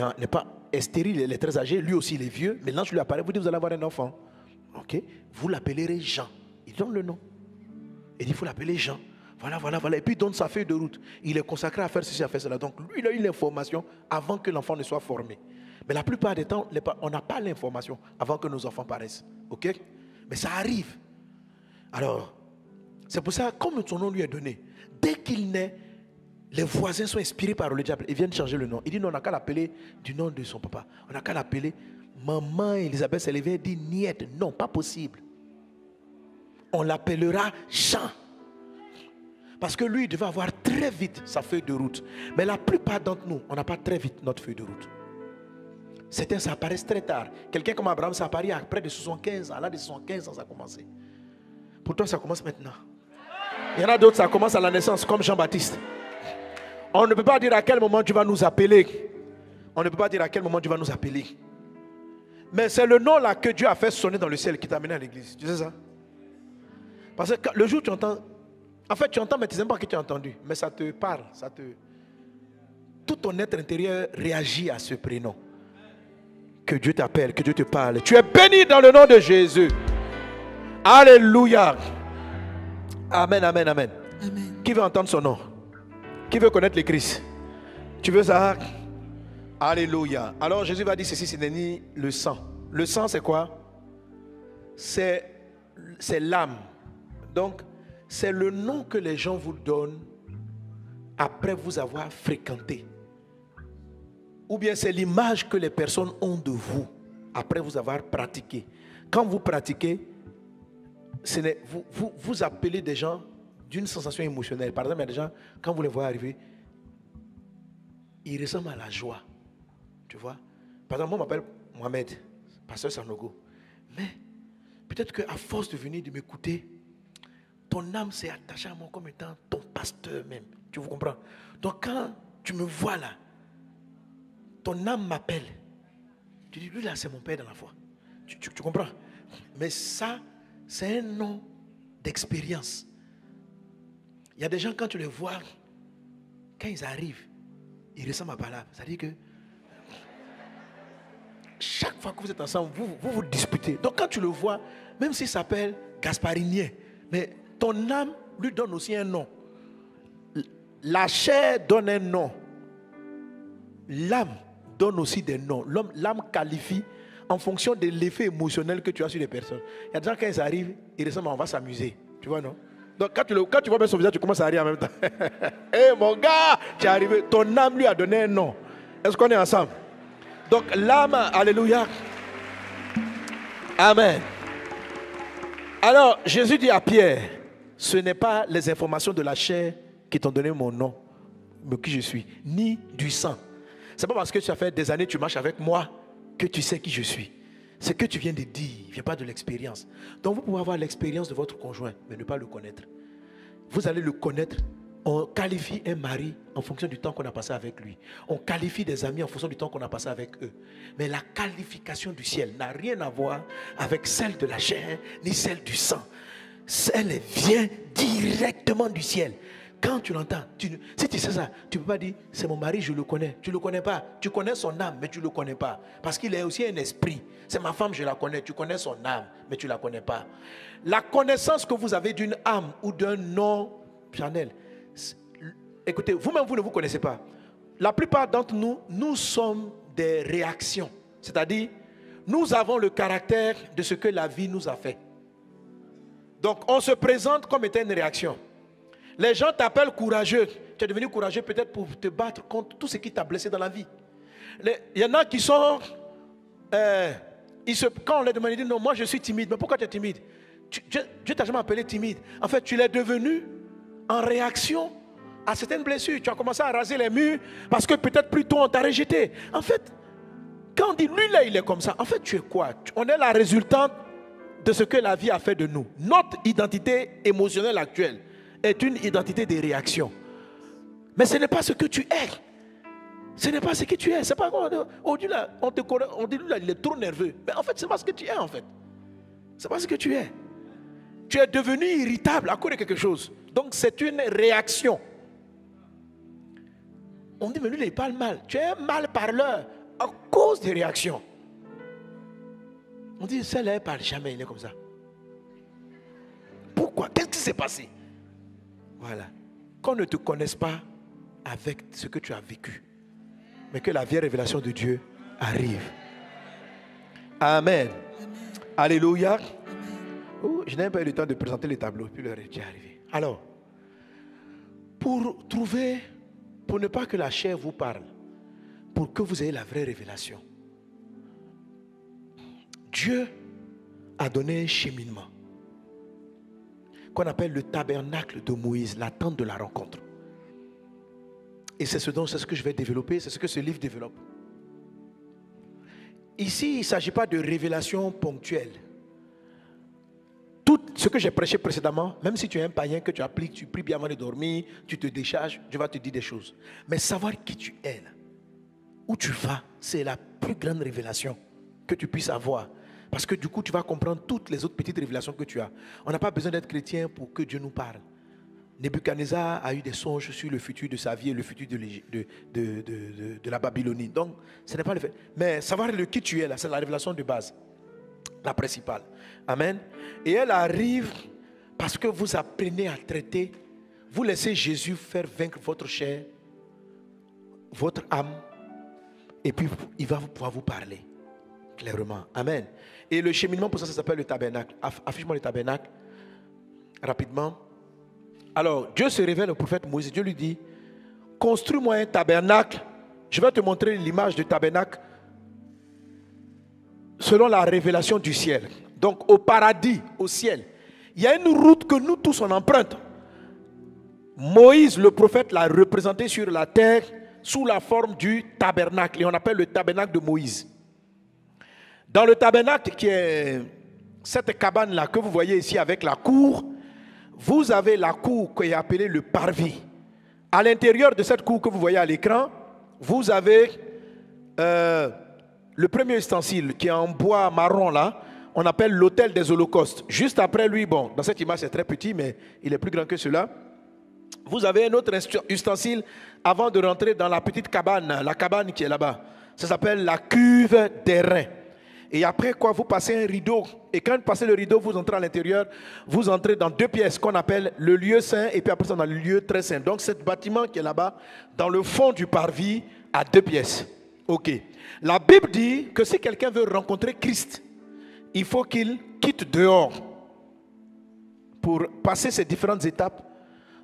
est stérile, elle est très âgée, lui aussi il est vieux, mais l'ange lui apparaît, vous dites vous allez avoir un enfant. Ok, vous l'appellerez Jean. Il donne le nom. Il dit il faut l'appeler Jean. Voilà. Et puis il donne sa feuille de route. Il est consacré à faire ceci, à faire cela. Donc lui, il a eu l'information avant que l'enfant ne soit formé. Mais la plupart des temps, on n'a pas l'information avant que nos enfants paraissent. Ok? Mais ça arrive. Alors, c'est pour ça, comme son nom lui est donné, dès qu'il naît, les voisins sont inspirés par le diable. Ils viennent changer le nom. Il dit non, on n'a qu'à l'appeler du nom de son papa. On n'a qu'à l'appeler Maman Elisabeth s'est levée et dit niet. Non, pas possible. On l'appellera Jean. Parce que lui, il devait avoir très vite sa feuille de route. Mais la plupart d'entre nous, on n'a pas très vite notre feuille de route. Certains, ça apparaît très tard. Quelqu'un comme Abraham, ça apparaît à près de 75 ans. À l'âge de 75 ans, ça a commencé. Pour toi, ça commence maintenant. Il y en a d'autres, ça commence à la naissance, comme Jean-Baptiste. On ne peut pas dire à quel moment tu vas nous appeler. On ne peut pas dire à quel moment tu vas nous appeler. Mais c'est le nom là que Dieu a fait sonner dans le ciel qui t'a amené à l'église. Tu sais ça? Parce que le jour où tu entends, en fait tu entends mais tu ne sais pas que tu as entendu. Mais ça te parle, tout ton être intérieur réagit à ce prénom. Que Dieu t'appelle, que Dieu te parle. Tu es béni dans le nom de Jésus. Alléluia. Amen. Amen. Qui veut entendre son nom? Qui veut connaître le Christ? Tu veux ça? Alléluia. Alors Jésus va dire ceci, ce n'est ni le sang. Le sang c'est quoi? C'est l'âme. Donc c'est le nom que les gens vous donnent après vous avoir fréquenté. Ou bien c'est l'image que les personnes ont de vous après vous avoir pratiqué. Quand vous pratiquez, vous appelez des gens d'une sensation émotionnelle. Par exemple, il y a des gens, quand vous les voyez arriver, ils ressemblent à la joie. Tu vois? Par exemple, moi, je m'appelle Mohamed, pasteur Sanogo. Mais peut-être qu'à force de venir, de m'écouter, ton âme s'est attachée à moi comme étant ton pasteur même. Tu vous comprends? Donc quand tu me vois là, ton âme m'appelle. Tu dis, lui là, c'est mon père dans la foi. Tu comprends? Mais ça, c'est un nom d'expérience. Il y a des gens, quand tu les vois, quand ils arrivent, ils ressemblent à Balaam. C'est-à-dire que chaque fois que vous êtes ensemble, vous disputez. Donc quand tu le vois, même s'il s'appelle Gasparinien, mais ton âme lui donne aussi un nom. La chair donne un nom. L'âme donne aussi des noms. L'âme qualifie en fonction de l'effet émotionnel que tu as sur les personnes. Il y a des gens, quand ils arrivent, ils ressemblent, on va s'amuser. Tu vois, non? Donc quand tu vois bien son visage, tu commences à rire en même temps. Hé mon gars, tu es arrivé. Ton âme lui a donné un nom. Est-ce qu'on est ensemble? Donc l'âme, alléluia. Amen. Alors Jésus dit à Pierre, ce n'est pas les informations de la chair qui t'ont donné mon nom, mais qui je suis, ni du sang. C'est pas parce que tu as fait des années, tu marches avec moi, que tu sais qui je suis. Ce que tu viens de dire, il ne vient pas de l'expérience. Donc vous pouvez avoir l'expérience de votre conjoint, mais ne pas le connaître. Vous allez le connaître. On qualifie un mari en fonction du temps qu'on a passé avec lui. On qualifie des amis en fonction du temps qu'on a passé avec eux. Mais la qualification du ciel n'a rien à voir avec celle de la chair, ni celle du sang. Elle vient directement du ciel. Quand tu l'entends, si tu sais ça, tu ne peux pas dire, c'est mon mari, je le connais. Tu ne le connais pas. Tu connais son âme, mais tu ne le connais pas. Parce qu'il est aussi un esprit. C'est ma femme, je la connais. Tu connais son âme, mais tu ne la connais pas. La connaissance que vous avez d'une âme ou d'un nom charnel, écoutez, vous-même, vous ne vous connaissez pas. La plupart d'entre nous, nous sommes des réactions. C'est-à-dire, nous avons le caractère de ce que la vie nous a fait. Donc, on se présente comme étant une réaction. Les gens t'appellent courageux. Tu es devenu courageux peut-être pour te battre contre tout ce qui t'a blessé dans la vie. Il y en a qui sont... quand on les demande, ils disent non, moi je suis timide. Mais pourquoi tu es timide? Dieu t'a jamais appelé timide. En fait, tu l'es devenu en réaction à certaines blessures. Tu as commencé à raser les murs parce que peut-être plus tôt on t'a rejeté. En fait, quand on dit lui là, il est comme ça. En fait, tu es quoi? On est la résultante de ce que la vie a fait de nous. Notre identité émotionnelle actuelle est une identité de réaction. Mais ce n'est pas ce que tu es. Ce n'est pas ce que tu es. C'est pas quoi. On dit là, on dit lui là, il est trop nerveux. Mais en fait, c'est pas ce que tu es en fait. C'est pas ce que tu es. Tu es devenu irritable à cause de quelque chose. Donc c'est une réaction. On dit mais lui là, il parle mal. Tu es un mal parleur à cause des réactions. On dit celle-là elle parle jamais, il est comme ça. Pourquoi? Qu'est-ce qui s'est passé? Voilà. Qu'on ne te connaisse pas avec ce que tu as vécu, mais que la vieille révélation de Dieu arrive. Amen. Alléluia. Oh, je n'ai pas eu le temps de présenter les tableaux, puis l'heure est déjà arrivée. Alors, pour ne pas que la chair vous parle, pour que vous ayez la vraie révélation, Dieu a donné un cheminement qu'on appelle le tabernacle de Moïse, la tente de la rencontre. Et c'est ce que je vais développer, c'est ce que ce livre développe. Ici, il ne s'agit pas de révélation ponctuelle. Tout ce que j'ai prêché précédemment, même si tu es un païen, que tu appliques, tu pries bien avant de dormir, tu te décharges, Dieu va te dire des choses. Mais savoir qui tu es, là, où tu vas, c'est la plus grande révélation que tu puisses avoir. Parce que du coup, tu vas comprendre toutes les autres petites révélations que tu as. On n'a pas besoin d'être chrétien pour que Dieu nous parle. Nebuchadnezzar a eu des songes sur le futur de sa vie et le futur de la Babylonie. Donc, ce n'est pas le fait. Mais savoir qui tu es, là, c'est la révélation de base, la principale. Amen. Et elle arrive parce que vous apprenez à traiter, vous laissez Jésus faire vaincre votre chair, votre âme, et puis il va pouvoir vous parler clairement. Amen. Et le cheminement, pour ça s'appelle le tabernacle. Affiche-moi le tabernacle rapidement. Alors, Dieu se révèle au prophète Moïse. Dieu lui dit, construis-moi un tabernacle. Je vais te montrer l'image du tabernacle selon la révélation du ciel. Donc, au paradis, au ciel, il y a une route que nous tous on emprunte. Moïse, le prophète, l'a représenté sur la terre sous la forme du tabernacle. Et on appelle le tabernacle de Moïse. Dans le tabernacle, qui est cette cabane-là que vous voyez ici avec la cour, vous avez la cour qui est appelée le parvis. À l'intérieur de cette cour que vous voyez à l'écran, vous avez le premier ustensile qui est en bois marron là, on appelle l'autel des holocaustes. Juste après lui, bon, dans cette image c'est très petit, mais il est plus grand que cela. Vous avez un autre ustensile avant de rentrer dans la petite cabane, la cabane qui est là-bas. Ça s'appelle la cuve des reins. Et après quoi, vous passez un rideau. Et quand vous passez le rideau, vous entrez à l'intérieur. Vous entrez dans deux pièces qu'on appelle le lieu saint et puis après ça dans le lieu très saint. Donc ce bâtiment qui est là-bas, dans le fond du parvis, a deux pièces. Ok. La Bible dit que si quelqu'un veut rencontrer Christ, il faut qu'il quitte dehors pour passer ces différentes étapes.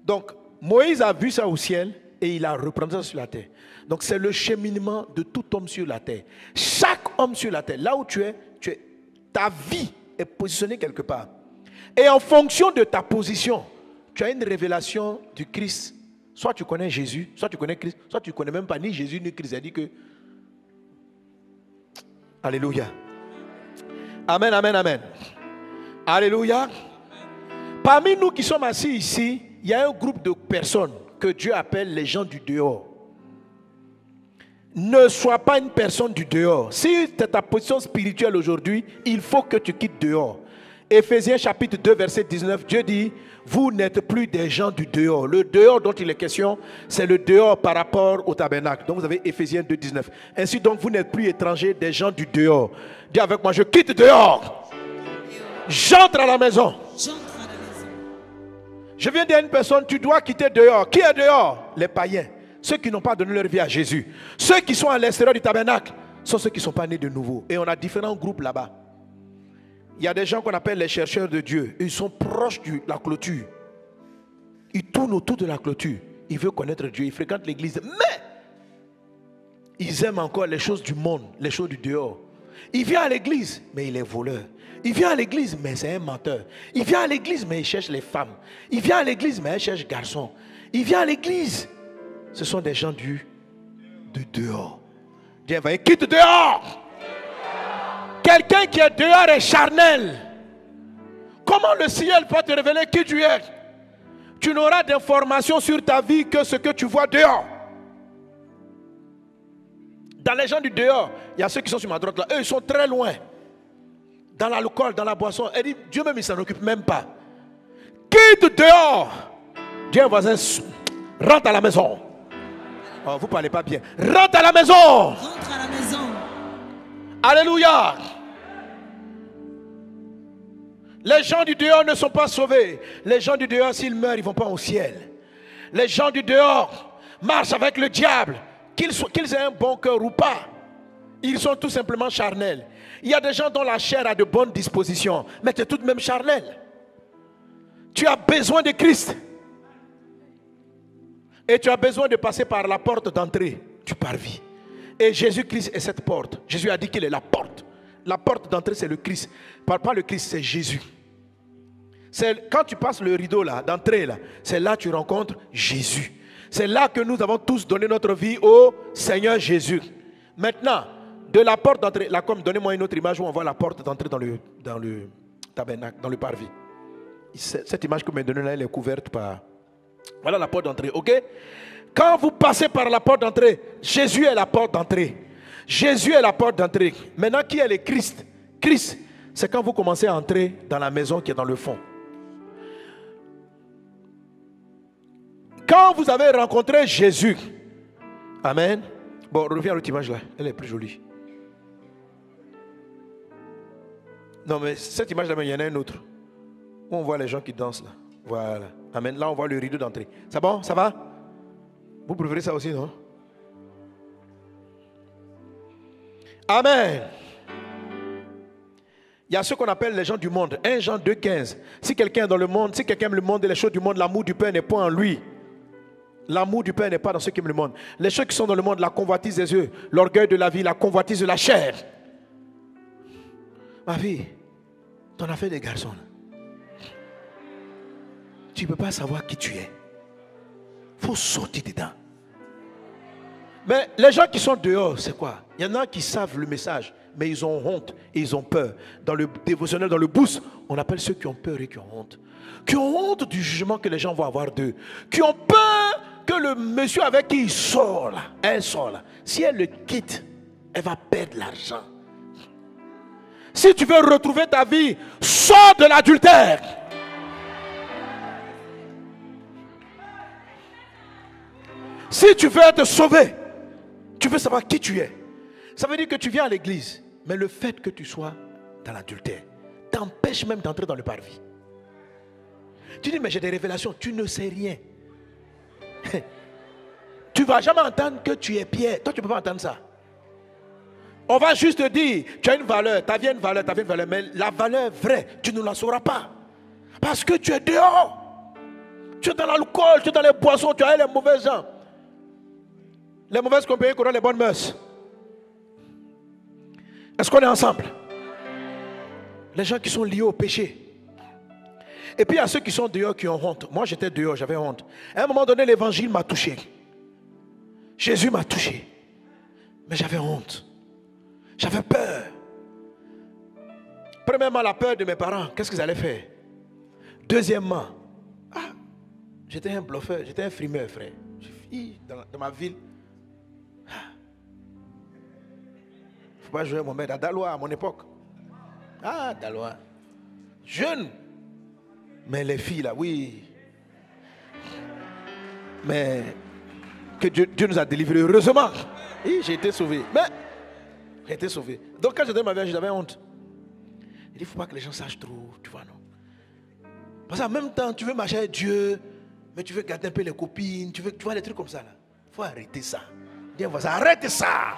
Donc Moïse a vu ça au ciel et il a repris ça sur la terre. Donc c'est le cheminement de tout homme sur la terre. Chaque homme sur la terre, là où tu es, ta vie est positionnée quelque part. Et en fonction de ta position, tu as une révélation du Christ. Soit tu connais Jésus, soit tu connais Christ, soit tu ne connais même pas ni Jésus ni Christ. Il a dit que... Alléluia. Amen, amen, amen. Alléluia. Parmi nous qui sommes assis ici, il y a un groupe de personnes que Dieu appelle les gens du dehors. Ne sois pas une personne du dehors. Si c'est ta position spirituelle aujourd'hui, il faut que tu quittes dehors. Éphésiens chapitre 2 verset 19, Dieu dit, vous n'êtes plus des gens du dehors. Le dehors dont il est question, c'est le dehors par rapport au tabernacle. Donc vous avez Éphésiens 2, 19. Ainsi donc, vous n'êtes plus étrangers des gens du dehors. Dis avec moi, je quitte dehors. J'entre à la maison. Je viens dire à une personne, tu dois quitter dehors. Qui est dehors? Les païens. Ceux qui n'ont pas donné leur vie à Jésus. Ceux qui sont à l'extérieur du tabernacle sont ceux qui ne sont pas nés de nouveau. Et on a différents groupes là-bas. Il y a des gens qu'on appelle les chercheurs de Dieu. Ils sont proches de la clôture. Ils tournent autour de la clôture. Ils veulent connaître Dieu. Ils fréquentent l'église. Mais ils aiment encore les choses du monde, les choses du dehors. Il vient à l'église, mais il est voleur. Il vient à l'église, mais c'est un menteur. Il vient à l'église, mais il cherche les femmes. Il vient à l'église, mais il cherche garçons. Il vient à l'église. Ce sont des gens de dehors. Dieu va dire, quitte dehors. Quelqu'un qui est dehors est charnel. Comment le ciel va te révéler qui tu es? Tu n'auras d'informations sur ta vie que ce que tu vois dehors. Dans les gens du dehors, il y a ceux qui sont sur ma droite là. Eux, ils sont très loin. Dans l'alcool, dans la boisson. Elle dit, Dieu même, il ne s'en occupe même pas. Quitte dehors. Dieu voisin, rentre à la maison. Oh, vous ne parlez pas bien. Rentre à la maison. Rentre à la maison. Alléluia. Les gens du dehors ne sont pas sauvés. Les gens du dehors, s'ils meurent, ils ne vont pas au ciel. Les gens du dehors marchent avec le diable, qu'ils aient un bon cœur ou pas. Ils sont tout simplement charnels. Il y a des gens dont la chair a de bonnes dispositions, mais tu es tout de même charnel. Tu as besoin de Christ. Et tu as besoin de passer par la porte d'entrée du parvis. Et Jésus-Christ est cette porte. Jésus a dit qu'il est la porte. La porte d'entrée, c'est le Christ. Pas le Christ, c'est Jésus. C'est quand tu passes le rideau là, d'entrée là, c'est là que tu rencontres Jésus. C'est là que nous avons tous donné notre vie au Seigneur Jésus. Maintenant, de la porte d'entrée, là, comme donnez-moi une autre image où on voit la porte d'entrée dans le tabernacle, dans le parvis. Cette image que vous me donnez là, elle est couverte par... Voilà la porte d'entrée, ok? Quand vous passez par la porte d'entrée, Jésus est la porte d'entrée. Jésus est la porte d'entrée. Maintenant, qui est le Christ? Christ, c'est quand vous commencez à entrer dans la maison qui est dans le fond. Quand vous avez rencontré Jésus, amen. Bon, reviens à l'autre image là, elle est plus jolie. Non, mais cette image là, il y en a une autre. Où on voit les gens qui dansent là. Voilà. Amen. Là, on voit le rideau d'entrée. C'est bon? Ça va? Vous préférez ça aussi, non? Amen. Il y a ce qu'on appelle les gens du monde. 1 Jean 2,15. Si quelqu'un est dans le monde, si quelqu'un aime le monde et les choses du monde, l'amour du Père n'est pas en lui. L'amour du Père n'est pas dans ceux qui aiment le monde. Les choses qui sont dans le monde, la convoitise des yeux, l'orgueil de la vie, la convoitise de la chair. Ma fille, ton affaire des garçons, là, tu ne peux pas savoir qui tu es. Il faut sortir dedans. Mais les gens qui sont dehors, c'est quoi? Il y en a qui savent le message, mais ils ont honte et ils ont peur. Dans le dévotionnel, dans le boost, on appelle ceux qui ont peur et qui ont honte. Qui ont honte du jugement que les gens vont avoir d'eux. Qui ont peur que le monsieur avec qui il sort là, elle sort là, si elle le quitte, elle va perdre l'argent. Si tu veux retrouver ta vie, sors de l'adultère. Si tu veux être sauvé, tu veux savoir qui tu es. Ça veut dire que tu viens à l'église, mais le fait que tu sois dans l'adultère t'empêche même d'entrer dans le parvis. Tu dis, mais j'ai des révélations, tu ne sais rien. Tu ne vas jamais entendre que tu es Pierre. Toi, tu ne peux pas entendre ça. On va juste te dire, tu as une valeur, ta vie a une valeur, ta vie a une valeur, mais la valeur vraie, tu ne la sauras pas. Parce que tu es dehors. Tu es dans l'alcool, tu es dans les boissons, tu as les mauvais gens. Les mauvaises compagnies qui ont les bonnes mœurs. Est-ce qu'on est ensemble? Les gens qui sont liés au péché. Et puis il y a ceux qui sont dehors qui ont honte. Moi j'étais dehors, j'avais honte. À un moment donné, l'évangile m'a touché. Jésus m'a touché. Mais j'avais honte. J'avais peur. Premièrement, la peur de mes parents. Qu'est-ce qu'ils allaient faire? Deuxièmement, j'étais un bluffeur, j'étais un frimeur, frère. Dans ma ville. Faut pas jouer mon maître à Dalois à mon époque. Ah, Dalois. Jeune. Mais les filles là, oui. Mais que Dieu nous a délivrés, heureusement. Oui, j'ai été sauvé. Mais j'ai été sauvé. Donc quand j'étais ma vie, j'avais honte. Il dit, il ne faut pas que les gens sachent trop, tu vois, non. Parce qu'en même temps, tu veux marcher avec Dieu, mais tu veux garder un peu les copines, tu vois des trucs comme ça là. Il faut arrêter ça. Dis, arrête ça.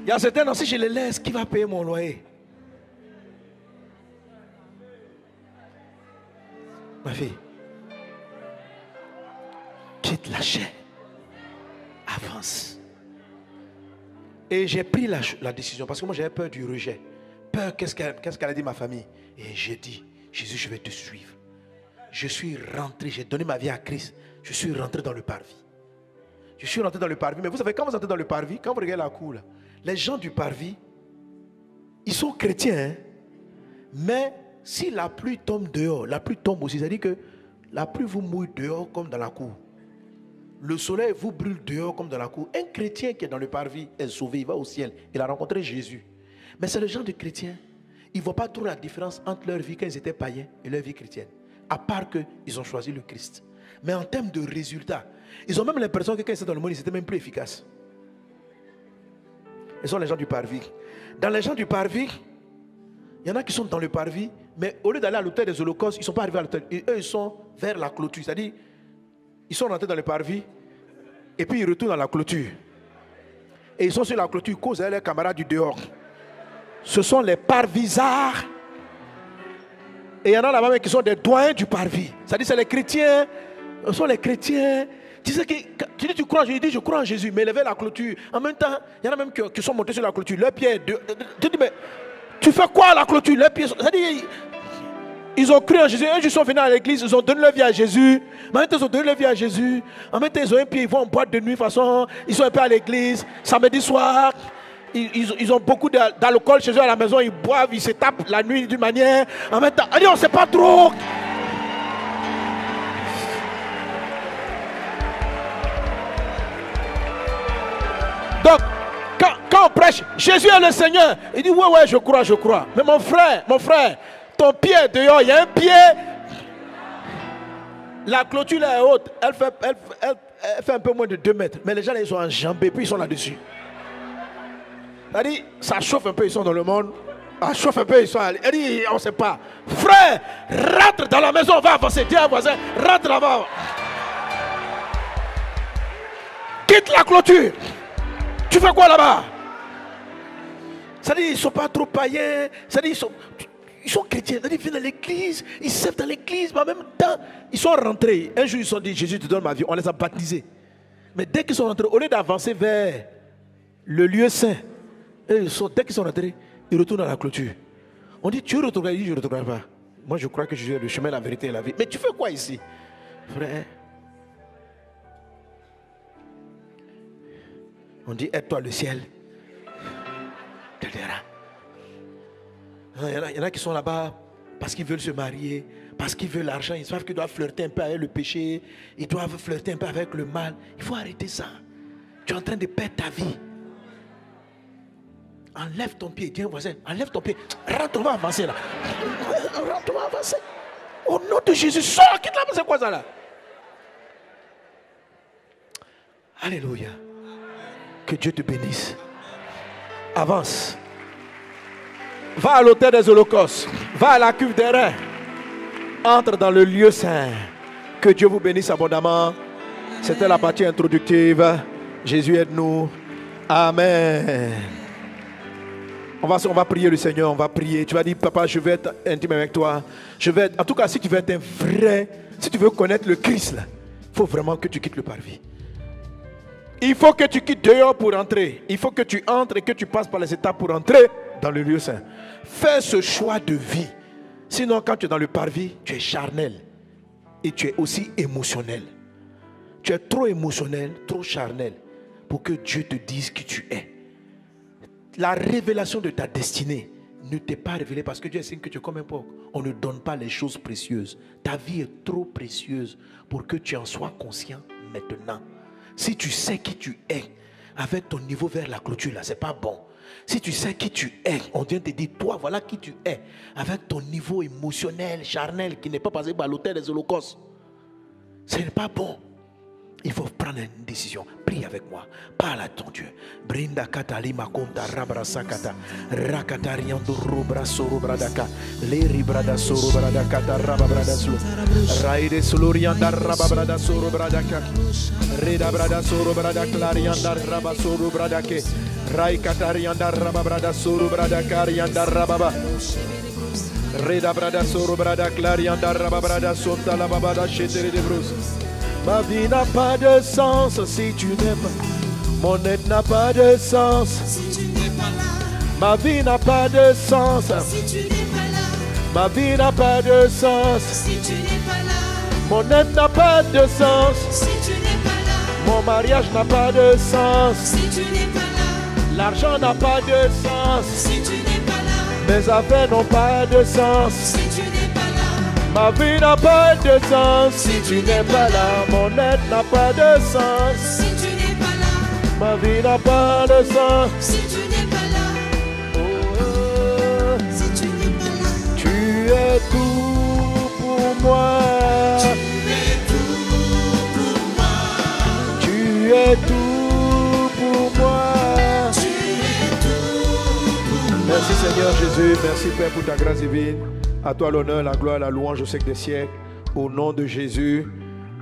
Il y a certains, si je les laisse, qui va payer mon loyer? Ma fille, quitte la chair, avance. Et j'ai pris la décision parce que moi j'avais peur du rejet. Peur, qu'est-ce qu'elle a dit ma famille? Et j'ai dit, Jésus, je vais te suivre. Je suis rentré, j'ai donné ma vie à Christ. Je suis rentré dans le parvis. Je suis rentré dans le parvis. Mais vous savez, quand vous entrez dans le parvis, quand vous regardez la cour, là, les gens du parvis, ils sont chrétiens, hein? Mais si la pluie tombe dehors, la pluie tombe aussi, c'est-à-dire que la pluie vous mouille dehors comme dans la cour. Le soleil vous brûle dehors comme dans la cour. Un chrétien qui est dans le parvis est sauvé, il va au ciel. Il a rencontré Jésus. Mais c'est le genre de chrétiens, ils ne voient pas trop la différence entre leur vie quand ils étaient païens et leur vie chrétienne. À part qu'ils ont choisi le Christ. Mais en termes de résultats, ils ont même l'impression que quand ils étaient dans le monde, ils étaient même plus efficaces. Ils sont les gens du parvis. Dans les gens du parvis, Il y en a qui sont dans le parvis, mais au lieu d'aller à l'autel des holocaustes, ils ne sont pas arrivés à l'autel. Eux, ils sont vers la clôture. C'est-à-dire, ils sont rentrés dans le parvis, et puis ils retournent dans la clôture. Et ils sont sur la clôture, causent avec leurs camarades du dehors. Ce sont les parvisards. Et il y en a là-bas qui sont des doyens du parvis. C'est-à-dire, c'est les chrétiens. Ce sont les chrétiens. Tu sais que tu dis tu crois en Jésus, je crois en Jésus, mais lever la clôture. En même temps, il y en a même qui sont montés sur la clôture. Leurs pieds. Tu dis, mais tu fais quoi à la clôture? Leurs pieds. C'est-à-dire, ils ont cru en Jésus. Un jour, ils sont venus à l'église, ils ont donné leur vie à Jésus. En même temps, ils ont donné leur vie à Jésus. En même temps, ils ont un pied, ils vont en boîte de nuit, de façon. Ils sont un peu à l'église. Samedi soir, ils ont beaucoup d'alcool chez eux à la maison. Ils boivent, ils se tapent la nuit d'une manière. En même temps, allez, on ne sait pas trop. Donc, quand on prêche, Jésus est le Seigneur. Il dit, ouais, je crois. Mais mon frère, ton pied est dehors, il y a un pied. La clôture là est haute, elle fait un peu moins de 2 mètres. Mais les gens là, ils sont enjambés, puis ils sont là-dessus. C'est-à-dire, ça chauffe un peu, ils sont dans le monde. Ça chauffe un peu, ils sont allés. Elle dit, on ne sait pas. Frère, rentre dans la maison, on va avancer. Dis à un voisin, rentre là-bas. Quitte la clôture. Tu fais quoi là-bas? C'est-à-dire, ils ne sont pas trop païens. C'est-à-dire, ils sont chrétiens. C'est-à-dire, ils viennent à l'église, ils servent dans l'église, mais en même temps, ils sont rentrés. Un jour, ils se sont dit, Jésus te donne ma vie. On les a baptisés. Mais dès qu'ils sont rentrés, au lieu d'avancer vers le lieu saint, dès qu'ils sont rentrés, ils retournent à la clôture. On dit, tu retournes? Il dit, je ne retournerai pas. Moi, je crois que Jésus est le chemin, la vérité et la vie. Mais tu fais quoi ici? Frère, on dit, aide-toi le ciel. Il y en a qui sont là-bas parce qu'ils veulent se marier, parce qu'ils veulent l'argent. Ils savent qu'ils doivent flirter un peu avec le péché. Ils doivent flirter un peu avec le mal. Il faut arrêter ça. Tu es en train de perdre ta vie. Enlève ton pied. Dis un voisin, enlève ton pied. Rentre, on va avancer là. Rentre, on va avancer. Au nom de Jésus, sors, quitte là. C'est quoi ça là? Alléluia. Que Dieu te bénisse. Avance. Va à l'autel des holocaustes. Va à la cuve des reins. Entre dans le lieu saint. Que Dieu vous bénisse abondamment. C'était la partie introductive. Jésus aide-nous. Amen. On va prier le Seigneur. On va prier. Tu vas dire, papa, je vais être intime avec toi. En tout cas, si tu veux être un vrai, si tu veux connaître le Christ, il faut vraiment que tu quittes le parvis. Il faut que tu quittes dehors pour entrer. Il faut que tu entres et que tu passes par les étapes pour entrer dans le lieu saint. Fais ce choix de vie. Sinon, quand tu es dans le parvis, tu es charnel. Et tu es aussi émotionnel. Tu es trop émotionnel, trop charnel pour que Dieu te dise qui tu es. La révélation de ta destinée ne t'est pas révélée parce que Dieu estime que tu es comme un porc. On ne donne pas les choses précieuses. Ta vie est trop précieuse pour que tu en sois conscient maintenant. Si tu sais qui tu es, avec ton niveau vers la clôture là, c'est pas bon. Si tu sais qui tu es, on vient te dire, toi, voilà qui tu es, avec ton niveau émotionnel, charnel, qui n'est pas passé par l'autel des holocaustes. Ce n'est pas bon. Il faut prendre une décision. Prie avec moi. Parle à ton Dieu. Brinda katali makonda rabra sakata. Rakata riando rubra soro bradaka. Leri brada soro bradaka raba brada slo. Raide solorianda raba brada soro bradaka. Reda brada soro bradaka larianda raba soro bradake. Rai katarianda raba brada soro bradaka rianda rababa. Reda brada soro bradaka larianda raba brada sota la babada chetere de brousse. Ma vie n'a pas de sens si tu n'es pas. Mon aide n'a pas de sens si tu n'es pas là. Ma vie n'a pas de sens si tu n'es pas là. Ma vie n'a pas de sens si tu n'es pas là. Mon aide n'a pas de sens si tu n'es pas là. Mon mariage n'a pas de sens si tu n'es pas là. L'argent n'a pas de sens si tu n'es pas là. Mes affaires n'ont pas de sens si tu n'es pas là. Ma vie n'a pas de sens si tu n'es pas là. Mon aide n'a pas de sens si tu n'es pas là. Ma vie n'a pas de sens si tu n'es pas là. Oh, si tu n'es pas là. Tu es tout pour moi. Tu es tout pour moi. Tu es tout pour moi. Tu es tout pour moi. Merci Seigneur Jésus. Merci Père pour ta grâce divine. À toi l'honneur, la gloire, la louange au siècle des siècles. Au nom de Jésus.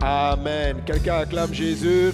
Amen. Quelqu'un acclame Jésus.